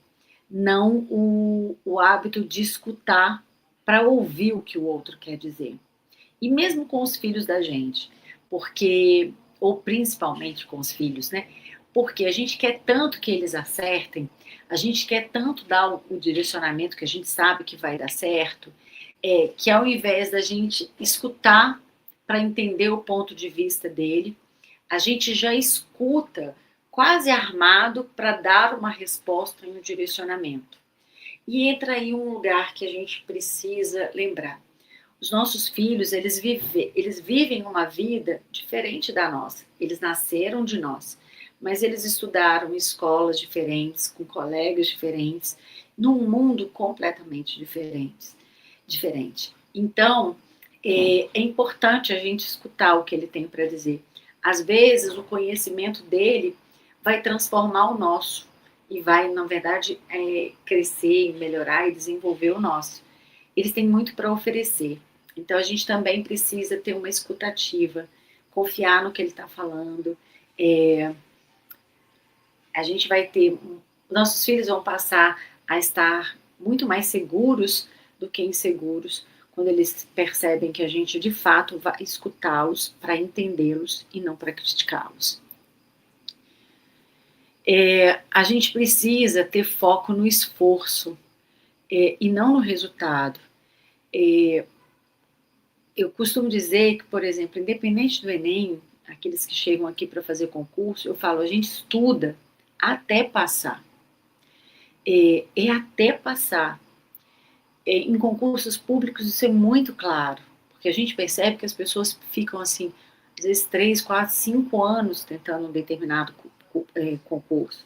não o hábito de escutar para ouvir o que o outro quer dizer. E mesmo com os filhos da gente, porque, ou principalmente com os filhos, né? Porque a gente quer tanto que eles acertem, a gente quer tanto dar o direcionamento que a gente sabe que vai dar certo, que ao invés da gente escutar para entender o ponto de vista dele, a gente já escuta quase armado para dar uma resposta e um direcionamento. E entra aí um lugar que a gente precisa lembrar. Os nossos filhos, eles vivem uma vida diferente da nossa. Eles nasceram de nós, mas eles estudaram em escolas diferentes, com colegas diferentes, num mundo completamente diferente. Então, é importante a gente escutar o que ele tem para dizer. Às vezes, o conhecimento dele vai transformar o nosso e vai, na verdade, crescer, melhorar e desenvolver o nosso. Eles têm muito para oferecer. Então, a gente também precisa ter uma escutativa, confiar no que ele está falando. A gente vai ter... Nossos filhos vão passar a estar muito mais seguros do que inseguros, quando eles percebem que a gente, de fato, vai escutá-los para entendê-los e não para criticá-los. A gente precisa ter foco no esforço e não no resultado. Eu costumo dizer que, por exemplo, independente do Enem, aqueles que chegam aqui para fazer concurso, eu falo, a gente estuda até passar. Até passar. Em concursos públicos isso é muito claro, porque a gente percebe que as pessoas ficam assim, às vezes 3, 4, 5 anos tentando um determinado concurso.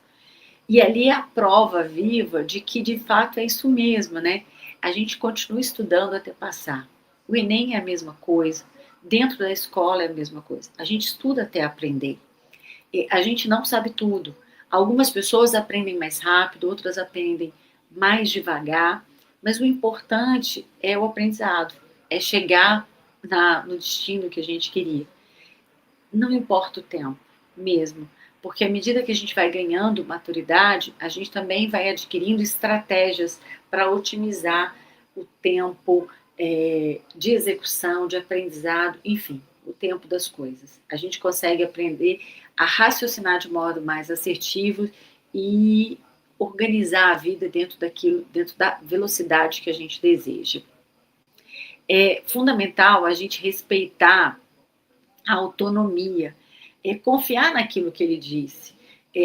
E ali é a prova viva de que de fato é isso mesmo, né? A gente continua estudando até passar. O Enem é a mesma coisa, dentro da escola é a mesma coisa. A gente estuda até aprender. A gente não sabe tudo. Algumas pessoas aprendem mais rápido, outras aprendem mais devagar, mas o importante é o aprendizado, é chegar no destino que a gente queria. Não importa o tempo, mesmo, porque à medida que a gente vai ganhando maturidade, a gente também vai adquirindo estratégias para otimizar o tempo de execução, de aprendizado, enfim, o tempo das coisas. A gente consegue aprender a raciocinar de modo mais assertivo e organizar a vida dentro daquilo, dentro da velocidade que a gente deseja. É fundamental a gente respeitar a autonomia, confiar naquilo que ele disse.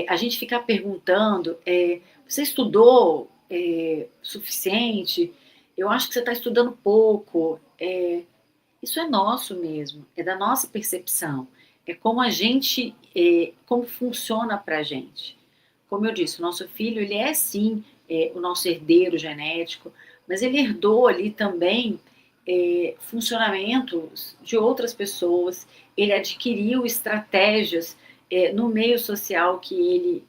A gente ficar perguntando, você estudou suficiente? Eu acho que você está estudando pouco. Isso é nosso mesmo, é da nossa percepção. É como a gente, como funciona para a gente. Como eu disse, o nosso filho, ele é sim o nosso herdeiro genético, mas ele herdou ali também funcionamentos de outras pessoas, ele adquiriu estratégias no meio social que ele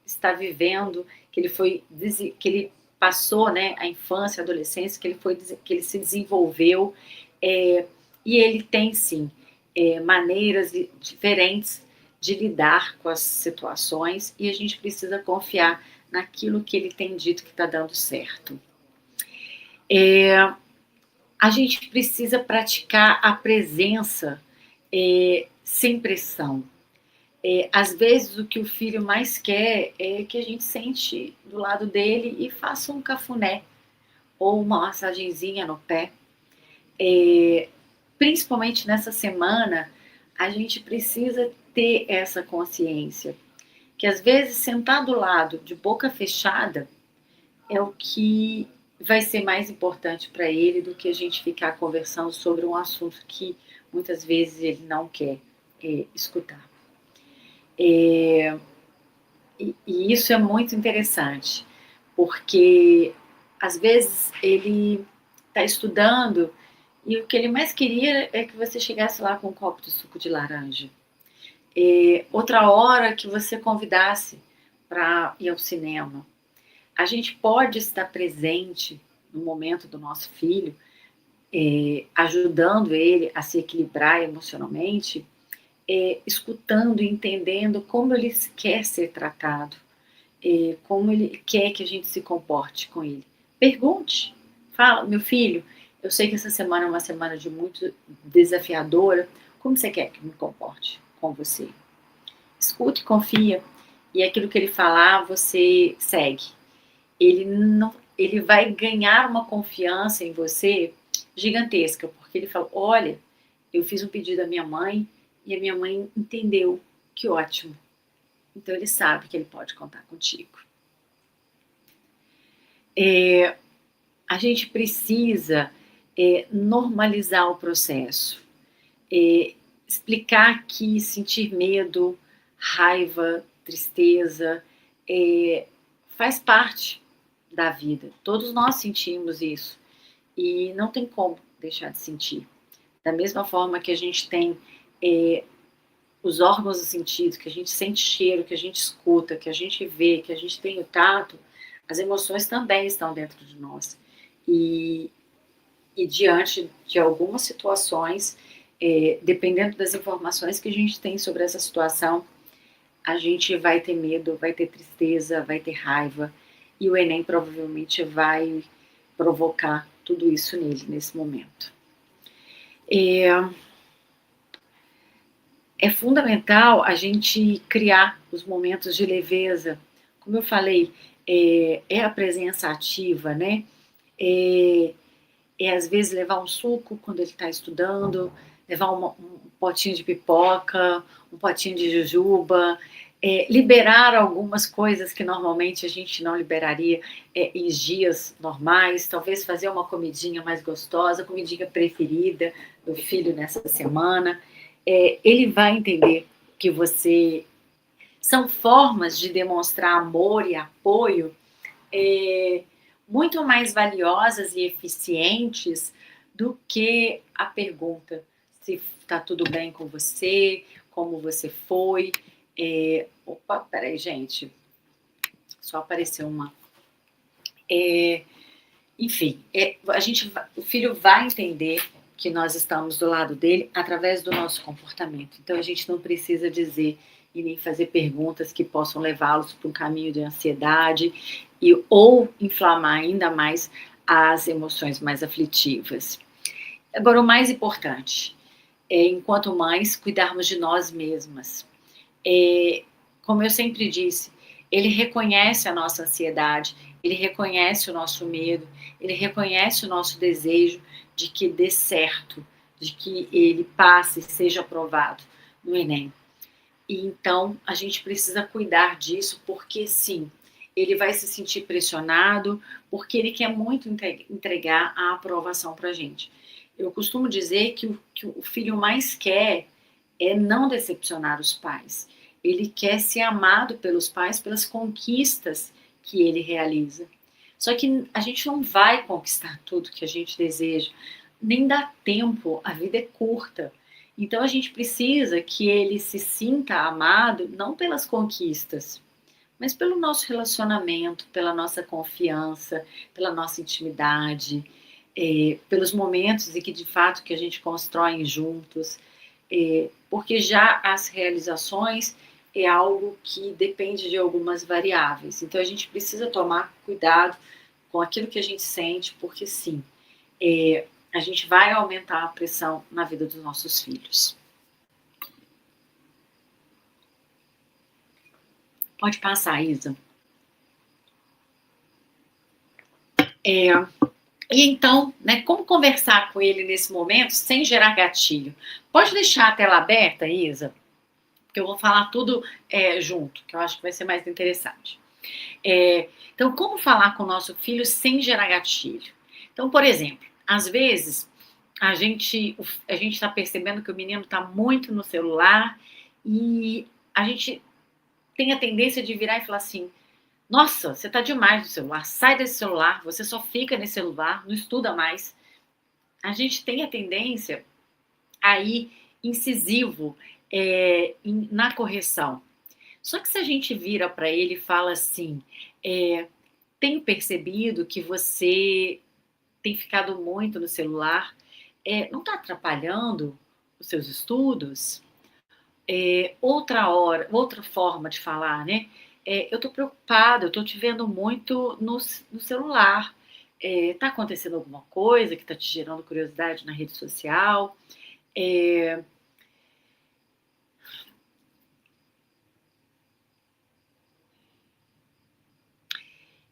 está vivendo, que ele foi, que ele passou, né, a infância, a adolescência, que ele se desenvolveu, e ele tem sim maneiras diferentes de lidar com as situações, e a gente precisa confiar naquilo que ele tem dito que está dando certo. A gente precisa praticar a presença sem pressão. Às vezes o que o filho mais quer é que a gente sente do lado dele e faça um cafuné ou uma massagenzinha no pé. Principalmente nessa semana, a gente precisa ter essa consciência que às vezes sentar do lado de boca fechada é o que vai ser mais importante para ele do que a gente ficar conversando sobre um assunto que muitas vezes ele não quer escutar. E isso é muito interessante, porque às vezes ele está estudando e o que ele mais queria é que você chegasse lá com um copo de suco de laranja. Outra hora que você convidasse para ir ao cinema. A gente pode estar presente no momento do nosso filho, ajudando ele a se equilibrar emocionalmente, escutando e entendendo como ele quer ser tratado, como ele quer que a gente se comporte com ele. Pergunte, fala, meu filho, eu sei que essa semana é uma semana de muito desafiadora, como você quer que eu me comporte com você? Escute, confia, e aquilo que ele falar, você segue. Ele vai ganhar uma confiança em você gigantesca, porque ele fala, olha, eu fiz um pedido à minha mãe e a minha mãe entendeu, que ótimo. Então ele sabe que ele pode contar contigo. A gente precisa normalizar o processo, explicar que sentir medo, raiva, tristeza, faz parte da vida. Todos nós sentimos isso e não tem como deixar de sentir. Da mesma forma que a gente tem os órgãos dos sentidos, que a gente sente cheiro, que a gente escuta, que a gente vê, que a gente tem o tato, as emoções também estão dentro de nós. E diante de algumas situações, dependendo das informações que a gente tem sobre essa situação, a gente vai ter medo, vai ter tristeza, vai ter raiva, e o Enem provavelmente vai provocar tudo isso nele, nesse momento. É fundamental a gente criar os momentos de leveza. Como eu falei, a presença ativa, né? Às vezes levar um suco quando ele está estudando, levar um potinho de pipoca, um potinho de jujuba, liberar algumas coisas que normalmente a gente não liberaria em dias normais, talvez fazer uma comidinha mais gostosa, comidinha preferida do filho nessa semana. Ele vai entender que você... São formas de demonstrar amor e apoio muito mais valiosas e eficientes do que a pergunta se está tudo bem com você, como você foi. Opa, peraí, gente. Só apareceu uma. Enfim, o filho vai entender que nós estamos do lado dele através do nosso comportamento. Então, a gente não precisa dizer e nem fazer perguntas que possam levá-los para um caminho de ansiedade ou inflamar ainda mais as emoções mais aflitivas. Agora, o mais importante enquanto mães, cuidarmos de nós mesmas. Como eu sempre disse, Ele reconhece a nossa ansiedade, ele reconhece o nosso medo, ele reconhece o nosso desejo de que dê certo, de que ele passe e seja aprovado no Enem. E então a gente precisa cuidar disso, porque sim, ele vai se sentir pressionado, porque ele quer muito entregar a aprovação para a gente. Eu costumo dizer que o filho mais quer é não decepcionar os pais. Ele quer ser amado pelos pais pelas conquistas que ele realiza. Só que a gente não vai conquistar tudo que a gente deseja, nem dá tempo, a vida é curta. Então a gente precisa que ele se sinta amado não pelas conquistas, mas pelo nosso relacionamento, pela nossa confiança, pela nossa intimidade, pelos momentos em que de fato que a gente constrói juntos, porque já as realizações é algo que depende de algumas variáveis. Então a gente precisa tomar cuidado com aquilo que a gente sente, porque sim, a gente vai aumentar a pressão na vida dos nossos filhos. Pode passar, Isa. E então, né, como conversar com ele nesse momento sem gerar gatilho? Pode deixar a tela aberta, Isa, porque eu vou falar tudo junto, que eu acho que vai ser mais interessante. Então, como falar com o nosso filho sem gerar gatilho? Então, por exemplo, às vezes a gente está percebendo que o menino está muito no celular e a gente tem a tendência de virar e falar assim: nossa, você está demais no celular, sai desse celular, você só fica nesse celular, não estuda mais. A gente tem a tendência a ir incisivo na correção. Só que se a gente vira para ele e fala assim: tenho percebido que você tem ficado muito no celular, não está atrapalhando os seus estudos? Outra forma de falar, né? Eu estou preocupada, eu estou te vendo muito no celular. Está acontecendo alguma coisa que está te gerando curiosidade na rede social? E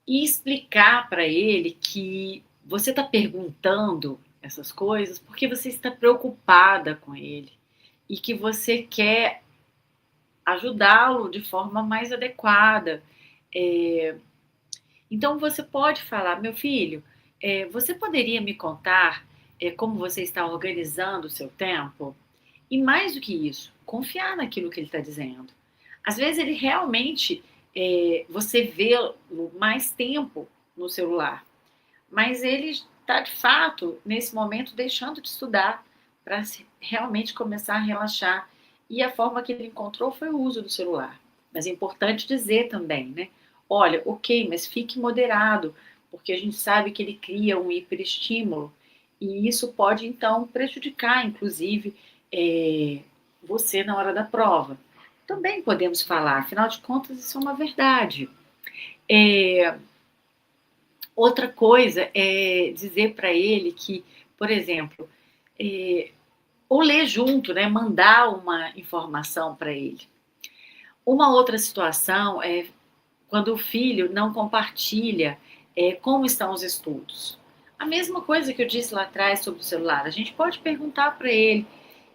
explicar para ele que você está perguntando essas coisas porque você está preocupada com ele e que você quer ajudá-lo de forma mais adequada. Então você pode falar: meu filho, você poderia me contar como você está organizando o seu tempo? E mais do que isso, confiar naquilo que ele está dizendo. Às vezes ele realmente, você vê mais tempo no celular, mas ele está de fato, nesse momento, deixando de estudar para realmente começar a relaxar. E a forma que ele encontrou foi o uso do celular. Mas é importante dizer também, né? Olha, ok, mas fique moderado, porque a gente sabe que ele cria um hiperestímulo e isso pode, então, prejudicar, inclusive, você na hora da prova. Também podemos falar, afinal de contas, isso é uma verdade. Outra coisa é dizer para ele que, por exemplo, ou ler junto, né, mandar uma informação para ele. Uma outra situação é quando o filho não compartilha como estão os estudos. A mesma coisa que eu disse lá atrás sobre o celular, a gente pode perguntar para ele: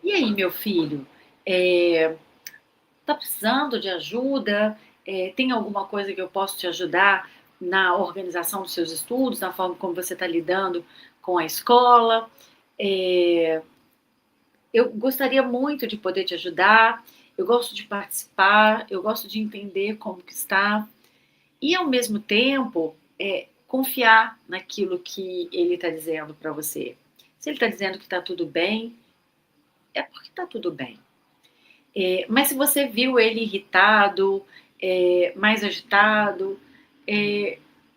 e aí, meu filho, está precisando de ajuda? Tem alguma coisa que eu posso te ajudar na organização dos seus estudos, na forma como você está lidando com a escola? Eu gostaria muito de poder te ajudar, eu gosto de participar, eu gosto de entender como que está. E, ao mesmo tempo, confiar naquilo que ele está dizendo para você. Se ele está dizendo que está tudo bem, é porque está tudo bem. Mas se você viu ele irritado, mais agitado,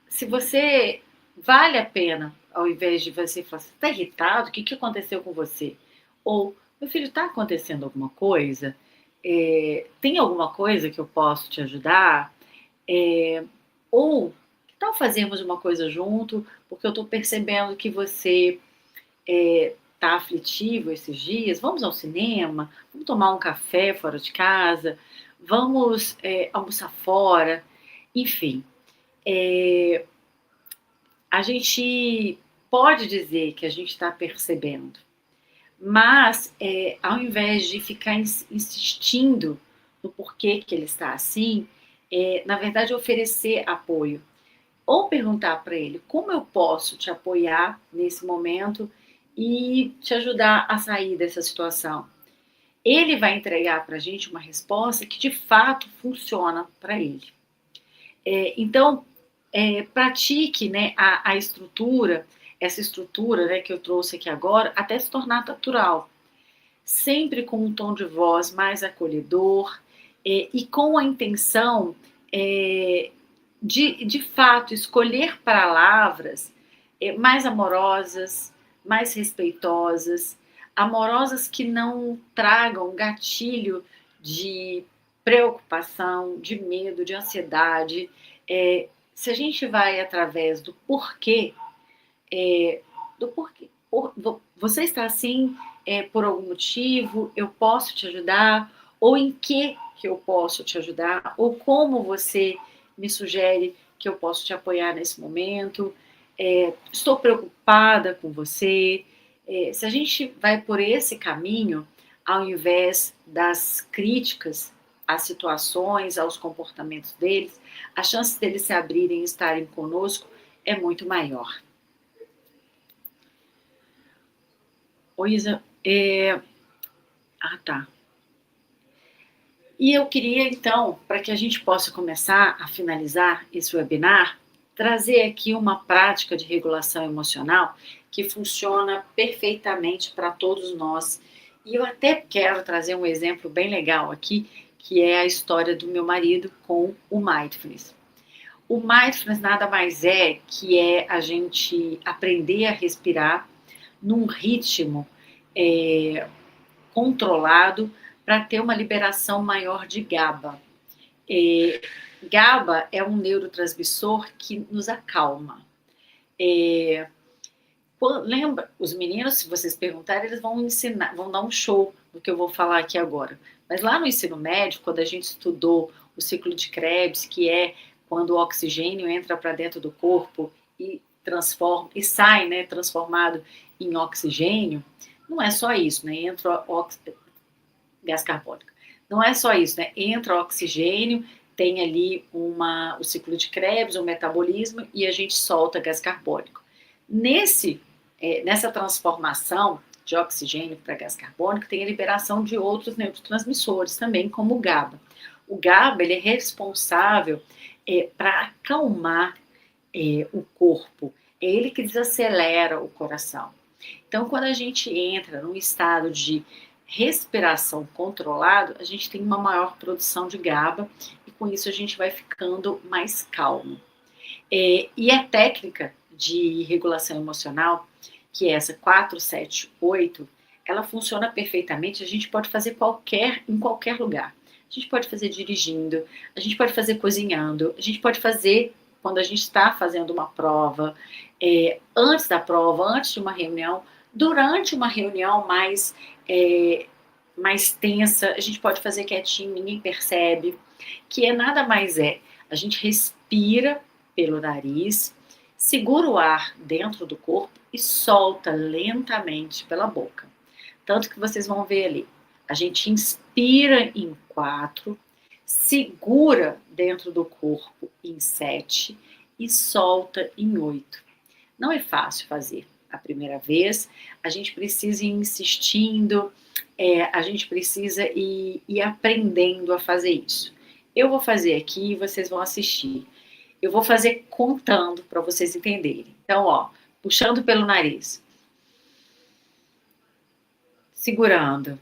se você vale a pena, ao invés de você falar, você está irritado? O que aconteceu com você? Ou, meu filho, está acontecendo alguma coisa? Tem alguma coisa que eu posso te ajudar? Ou, que tal fazermos uma coisa junto? Porque eu estou percebendo que você está aflitivo esses dias. Vamos ao cinema? Vamos tomar um café fora de casa? Vamos almoçar fora? Enfim, a gente pode dizer que a gente está percebendo, mas ao invés de ficar insistindo no porquê que ele está assim, na verdade oferecer apoio. Ou perguntar para ele como eu posso te apoiar nesse momento e te ajudar a sair dessa situação. Ele vai entregar para a gente uma resposta que de fato funciona para ele. Então, pratique, né, a estrutura, essa estrutura, né, que eu trouxe aqui agora, até se tornar natural. Sempre com um tom de voz mais acolhedor e com a intenção de fato, escolher palavras mais amorosas, mais respeitosas, amorosas que não tragam gatilho de preocupação, de medo, de ansiedade. Se a gente vai através do porquê, você está assim por algum motivo, eu posso te ajudar, ou em que eu posso te ajudar, ou como você me sugere que eu posso te apoiar nesse momento, estou preocupada com você. Se a gente vai por esse caminho, ao invés das críticas às situações, aos comportamentos deles, a chance deles se abrirem e estarem conosco é muito maior. Oi, Isa. Tá. E eu queria, então, para que a gente possa começar a finalizar esse webinar, trazer aqui uma prática de regulação emocional que funciona perfeitamente para todos nós. E eu até quero trazer um exemplo bem legal aqui, que é a história do meu marido com o Mindfulness. O Mindfulness nada mais que a gente aprender a respirar num ritmo controlado para ter uma liberação maior de GABA. GABA é um neurotransmissor que nos acalma. Lembra, os meninos, se vocês perguntarem, eles vão ensinar, vão dar um show do que eu vou falar aqui agora. Mas lá no ensino médio, quando a gente estudou o ciclo de Krebs, que é quando o oxigênio entra para dentro do corpo e transforma e sai, né, transformado em oxigênio, não é só isso, né? Entra gás carbônico. Não é só isso, né? Entra oxigênio, tem ali o ciclo de Krebs, o metabolismo, e a gente solta gás carbônico. Nessa transformação de oxigênio para gás carbônico, tem a liberação de outros neurotransmissores também, como o GABA. O GABA ele é responsável para acalmar o corpo. É ele que desacelera o coração. Então, quando a gente entra num estado de respiração controlado, a gente tem uma maior produção de GABA e com isso a gente vai ficando mais calmo. E a técnica de regulação emocional, que é essa 478, ela funciona perfeitamente, a gente pode fazer em qualquer lugar. A gente pode fazer dirigindo, a gente pode fazer cozinhando, a gente pode fazer quando a gente está fazendo uma prova, antes da prova, antes de uma reunião, durante uma reunião mais tensa, a gente pode fazer quietinho, ninguém percebe, que nada mais a gente respira pelo nariz, segura o ar dentro do corpo e solta lentamente pela boca. Tanto que vocês vão ver ali, a gente inspira em 4, segura dentro do corpo em 7 e solta em 8. Não é fácil fazer a primeira vez, a gente precisa ir insistindo, a gente precisa ir aprendendo a fazer isso. Eu vou fazer aqui e vocês vão assistir. Eu vou fazer contando para vocês entenderem. Então, puxando pelo nariz. Segurando.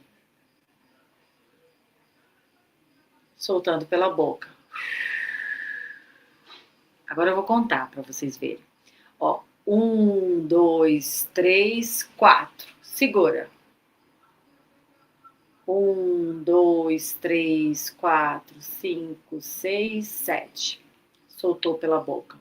Soltando pela boca. Agora eu vou contar para vocês verem. 1, 2, 3, 4. Segura. 1, 2, 3, 4, 5, 6, 7. Soltou pela boca.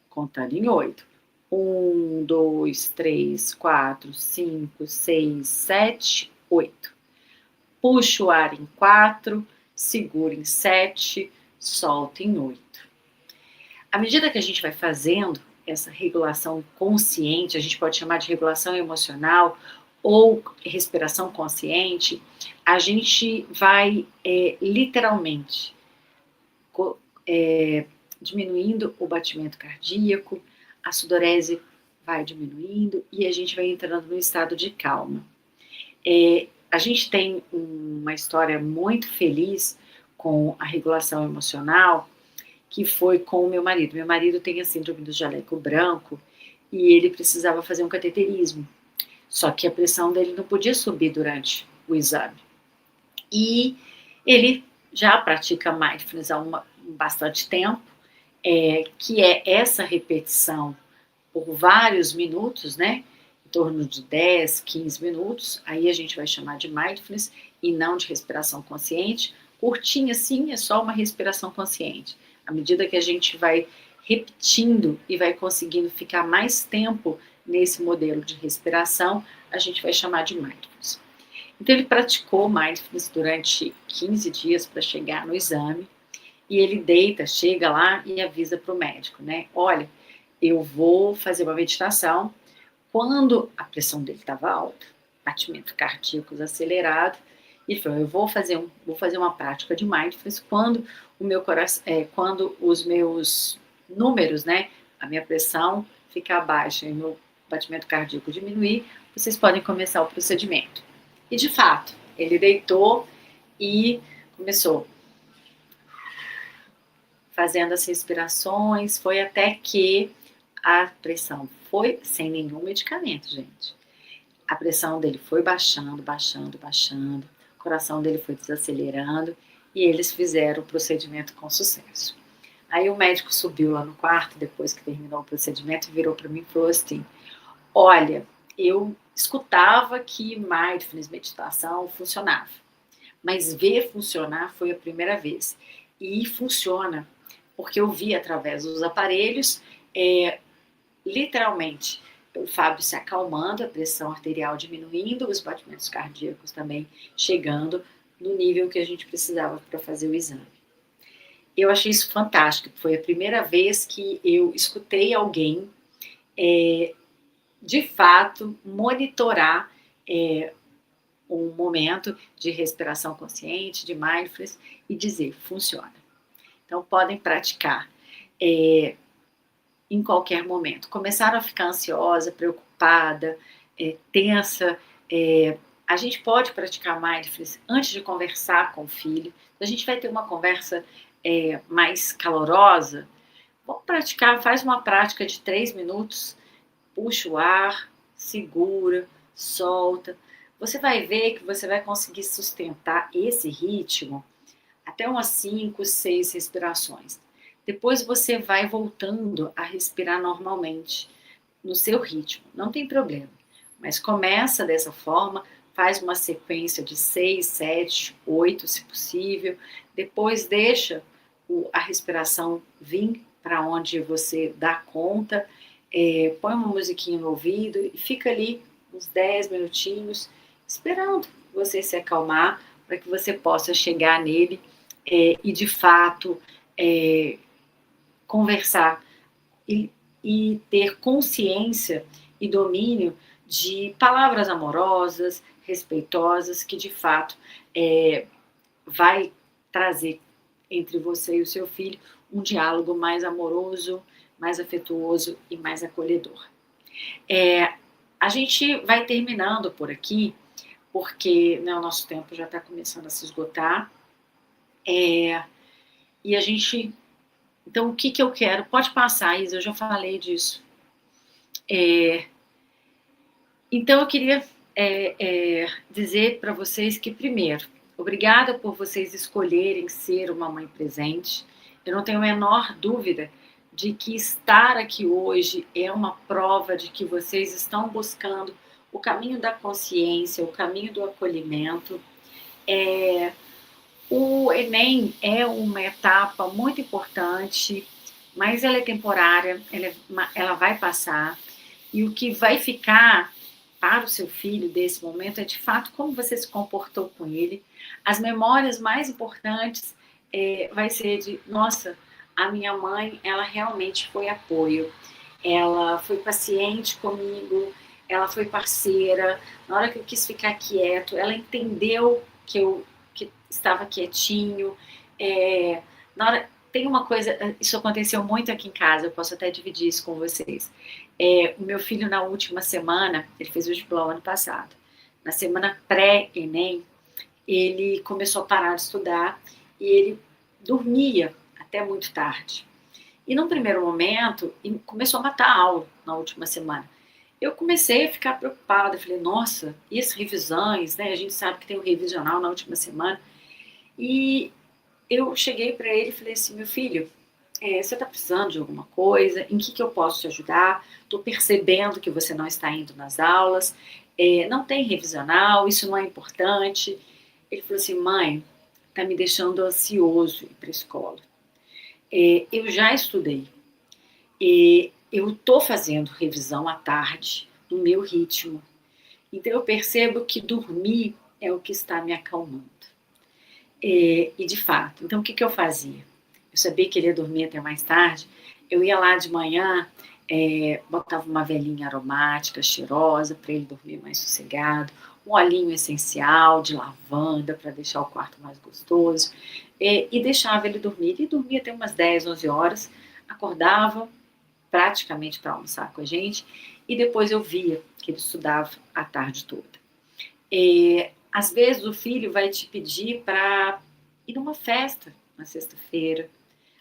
Contando em 8. 1, 2, 3, 4, 5, 6, 7, 8. Puxa o ar em 4, segura em 7, solta em 8. À medida que a gente vai fazendo essa regulação consciente, a gente pode chamar de regulação emocional ou respiração consciente, a gente vai literalmente diminuindo o batimento cardíaco, a sudorese vai diminuindo e a gente vai entrando no estado de calma. A gente tem uma história muito feliz com a regulação emocional, que foi com o meu marido. Meu marido tem a síndrome do jaleco branco e ele precisava fazer um cateterismo. Só que a pressão dele não podia subir durante o exame. E ele já pratica mindfulness há bastante tempo, que é essa repetição por vários minutos, né? Em torno de 10, 15 minutos. Aí a gente vai chamar de mindfulness e não de respiração consciente. Curtinha assim, é só uma respiração consciente. À medida que a gente vai repetindo e vai conseguindo ficar mais tempo nesse modelo de respiração, a gente vai chamar de mindfulness. Então ele praticou mindfulness durante 15 dias para chegar no exame e ele chega lá e avisa para o médico, né? Olha, eu vou fazer uma meditação. Quando a pressão dele estava alta, batimento cardíaco acelerado, ele falou, eu vou fazer uma prática de mindfulness quando o meu coração, quando os meus números, né, a minha pressão ficar baixa e meu batimento cardíaco diminuir, vocês podem começar o procedimento. E de fato, ele deitou e começou fazendo as respirações, foi até que a pressão foi sem nenhum medicamento, gente. A pressão dele foi baixando, baixando, baixando, o coração dele foi desacelerando e eles fizeram o procedimento com sucesso. Aí o médico subiu lá no quarto, depois que terminou o procedimento, e virou para mim e falou assim, olha, eu escutava que mindfulness, meditação, funcionava, mas ver funcionar foi a primeira vez. E funciona, porque eu vi através dos aparelhos, literalmente, o Fábio se acalmando, a pressão arterial diminuindo, os batimentos cardíacos também chegando no nível que a gente precisava para fazer o exame. Eu achei isso fantástico, foi a primeira vez que eu escutei alguém, de fato, monitorar um momento de respiração consciente, de mindfulness, e dizer, funciona. Então, podem praticar em qualquer momento. Começaram a ficar ansiosa, preocupada, tensa. A gente pode praticar mindfulness antes de conversar com o filho. A gente vai ter uma conversa mais calorosa. Vamos praticar, faz uma prática de 3 minutos, puxa o ar, segura, solta. Você vai ver que você vai conseguir sustentar esse ritmo até umas 5, 6 respirações. Depois você vai voltando a respirar normalmente, no seu ritmo, não tem problema. Mas começa dessa forma, faz uma sequência de 6, 7, 8, se possível. Depois deixa a respiração vir para onde você dá conta. Põe uma musiquinha no ouvido e fica ali uns 10 minutinhos, esperando você se acalmar, para que você possa chegar nele e, de fato, conversar e ter consciência e domínio de palavras amorosas, respeitosas, que, de fato, vai trazer entre você e o seu filho um diálogo mais amoroso, mais afetuoso e mais acolhedor. A gente vai terminando por aqui, porque, né, o nosso tempo já está começando a se esgotar. E a gente... Então, o que eu quero? Pode passar, Isa, eu já falei disso. Então, eu queria dizer para vocês que, primeiro, obrigada por vocês escolherem ser uma mãe presente. Eu não tenho a menor dúvida de que estar aqui hoje é uma prova de que vocês estão buscando o caminho da consciência, o caminho do acolhimento. O Enem é uma etapa muito importante, mas ela é temporária, ela vai passar, e o que vai ficar para o seu filho desse momento é, de fato, como você se comportou com ele. As memórias mais importantes vai ser de, nossa, a minha mãe, ela realmente foi apoio, ela foi paciente comigo, ela foi parceira, na hora que eu quis ficar quieto, ela entendeu que estava quietinho, na hora, tem uma coisa, isso aconteceu muito aqui em casa, eu posso até dividir isso com vocês. O meu filho, na última semana, ele fez o diploma ano passado, na semana pré-ENEM, ele começou a parar de estudar e ele dormia até muito tarde. E num primeiro momento, começou a matar a aula na última semana. Eu comecei a ficar preocupada, falei, nossa, e as revisões, né? A gente sabe que tem o revisional na última semana. E eu cheguei para ele e falei assim, meu filho, você está precisando de alguma coisa? Em que eu posso te ajudar? Estou percebendo que você não está indo nas aulas, não tem revisional, isso não é importante. Ele falou assim, mãe, está me deixando ansioso ir para a escola. Eu já estudei, eu estou fazendo revisão à tarde, no meu ritmo. Então eu percebo que dormir é o que está me acalmando. E de fato, então o que eu fazia? Eu sabia que ele ia dormir até mais tarde, eu ia lá de manhã, botava uma velinha aromática, cheirosa, para ele dormir mais sossegado, um olhinho essencial de lavanda para deixar o quarto mais gostoso, e deixava ele dormir. Ele dormia até umas 10, 11 horas, acordava praticamente para almoçar com a gente, e depois eu via que ele estudava a tarde toda. Às vezes o filho vai te pedir para ir numa festa na sexta-feira.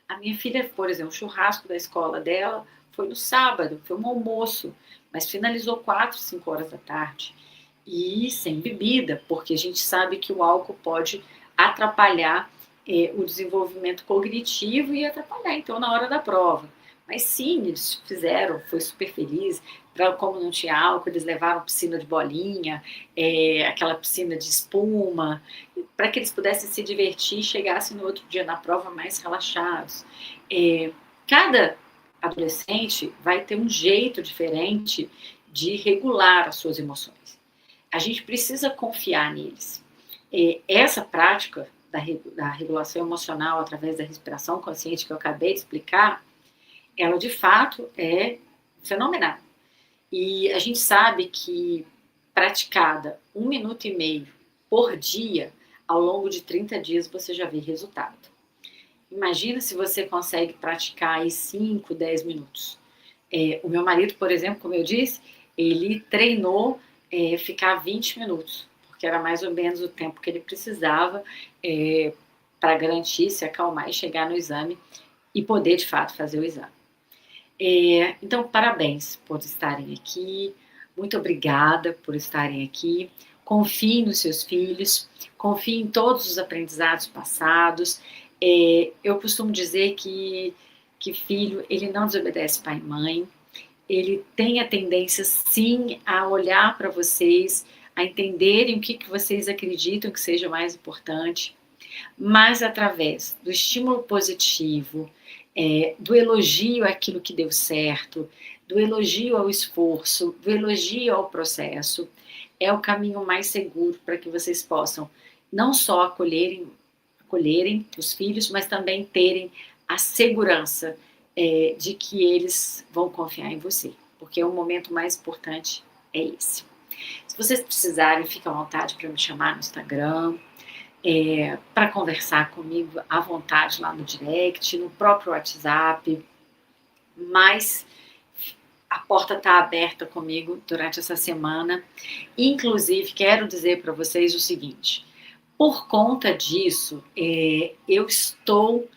A minha filha, por exemplo, o churrasco da escola dela foi no sábado, foi um almoço, mas finalizou 4, 5 horas da tarde. E sem bebida, porque a gente sabe que o álcool pode atrapalhar o desenvolvimento cognitivo e atrapalhar, então, na hora da prova. Mas sim, eles fizeram, foi super feliz. Como não tinha álcool, eles levaram piscina de bolinha, aquela piscina de espuma, para que eles pudessem se divertir e chegassem no outro dia na prova mais relaxados. Cada adolescente vai ter um jeito diferente de regular as suas emoções. A gente precisa confiar neles. Essa prática da regulação emocional através da respiração consciente que eu acabei de explicar, ela de fato é fenomenal. E a gente sabe que praticada 1,5 minuto por dia, ao longo de 30 dias você já vê resultado. Imagina se você consegue praticar aí 5, 10 minutos. O meu marido, por exemplo, como eu disse, ele treinou ficar 20 minutos, porque era mais ou menos o tempo que ele precisava para garantir, se acalmar e chegar no exame e poder, de fato, fazer o exame. Então, parabéns por estarem aqui, muito obrigada por estarem aqui. Confie nos seus filhos, confie em todos os aprendizados passados. Eu costumo dizer que filho, ele não desobedece pai e mãe, ele tem a tendência, sim, a olhar para vocês, a entenderem o que vocês acreditam que seja mais importante, mas através do estímulo positivo, do elogio àquilo que deu certo, do elogio ao esforço, do elogio ao processo, é o caminho mais seguro para que vocês possam não só acolherem os filhos, mas também terem a segurança de que eles vão confiar em você, porque o momento mais importante é esse. Se vocês precisarem, fiquem à vontade para me chamar no Instagram, para conversar comigo à vontade lá no direct, no próprio WhatsApp, mas a porta está aberta comigo durante essa semana. Inclusive, quero dizer para vocês o seguinte, por conta disso, eu estou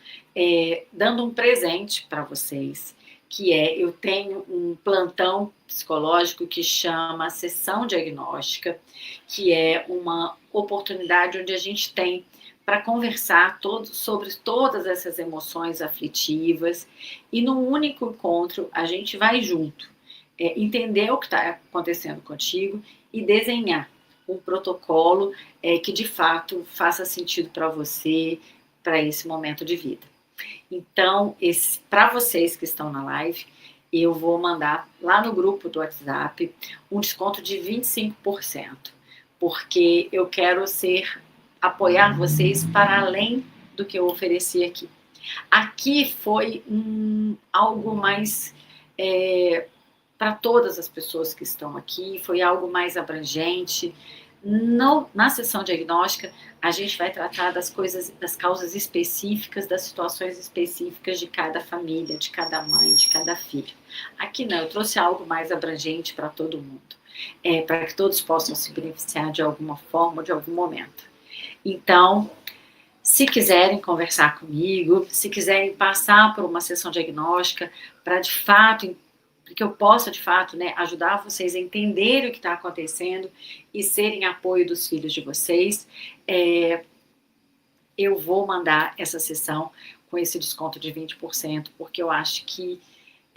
dando um presente para vocês, que eu tenho um plantão psicológico que chama Sessão Diagnóstica, que é uma oportunidade onde a gente tem para conversar sobre todas essas emoções aflitivas, e num único encontro a gente vai junto, entender o que está acontecendo contigo e desenhar um protocolo que de fato faça sentido para você, para esse momento de vida. Então, para vocês que estão na live, eu vou mandar lá no grupo do WhatsApp um desconto de 25%, porque eu quero apoiar vocês para além do que eu ofereci aqui. Aqui foi algo mais para todas as pessoas que estão aqui, foi algo mais abrangente. Na sessão diagnóstica, a gente vai tratar das causas específicas, das situações específicas de cada família, de cada mãe, de cada filho. Aqui não, eu trouxe algo mais abrangente para todo mundo, para que todos possam se beneficiar de alguma forma, de algum momento. Então, se quiserem conversar comigo, se quiserem passar por uma sessão diagnóstica, para de fato, que eu possa de fato, né, ajudar vocês a entenderem o que está acontecendo e serem apoio dos filhos de vocês, eu vou mandar essa sessão com esse desconto de 20%, porque eu acho que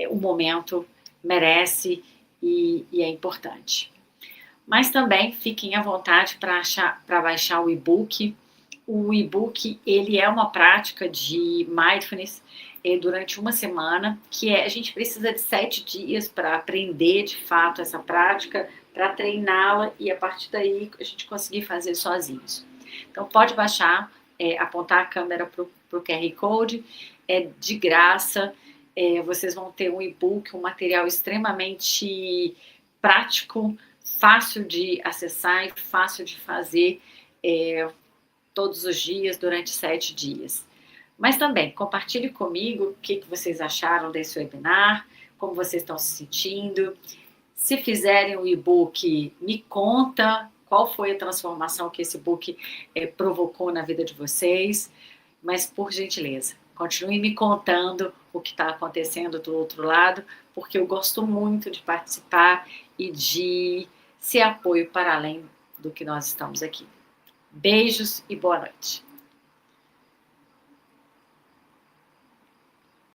o momento merece e é importante. Mas também fiquem à vontade para baixar o e-book. O e-book, ele é uma prática de mindfulness durante uma semana, que a gente precisa de 7 dias para aprender de fato essa prática, para treiná-la e a partir daí a gente conseguir fazer sozinhos. Então pode baixar, apontar a câmera para o QR Code, é de graça, vocês vão ter um e-book, um material extremamente prático, fácil de acessar e fácil de fazer todos os dias, durante 7 dias. Mas também, compartilhe comigo o que vocês acharam desse webinar, como vocês estão se sentindo. Se fizerem o e-book, me conta qual foi a transformação que esse e-book provocou na vida de vocês. Mas, por gentileza, continue me contando o que está acontecendo do outro lado, porque eu gosto muito de participar e de ser apoio para além do que nós estamos aqui. Beijos e boa noite.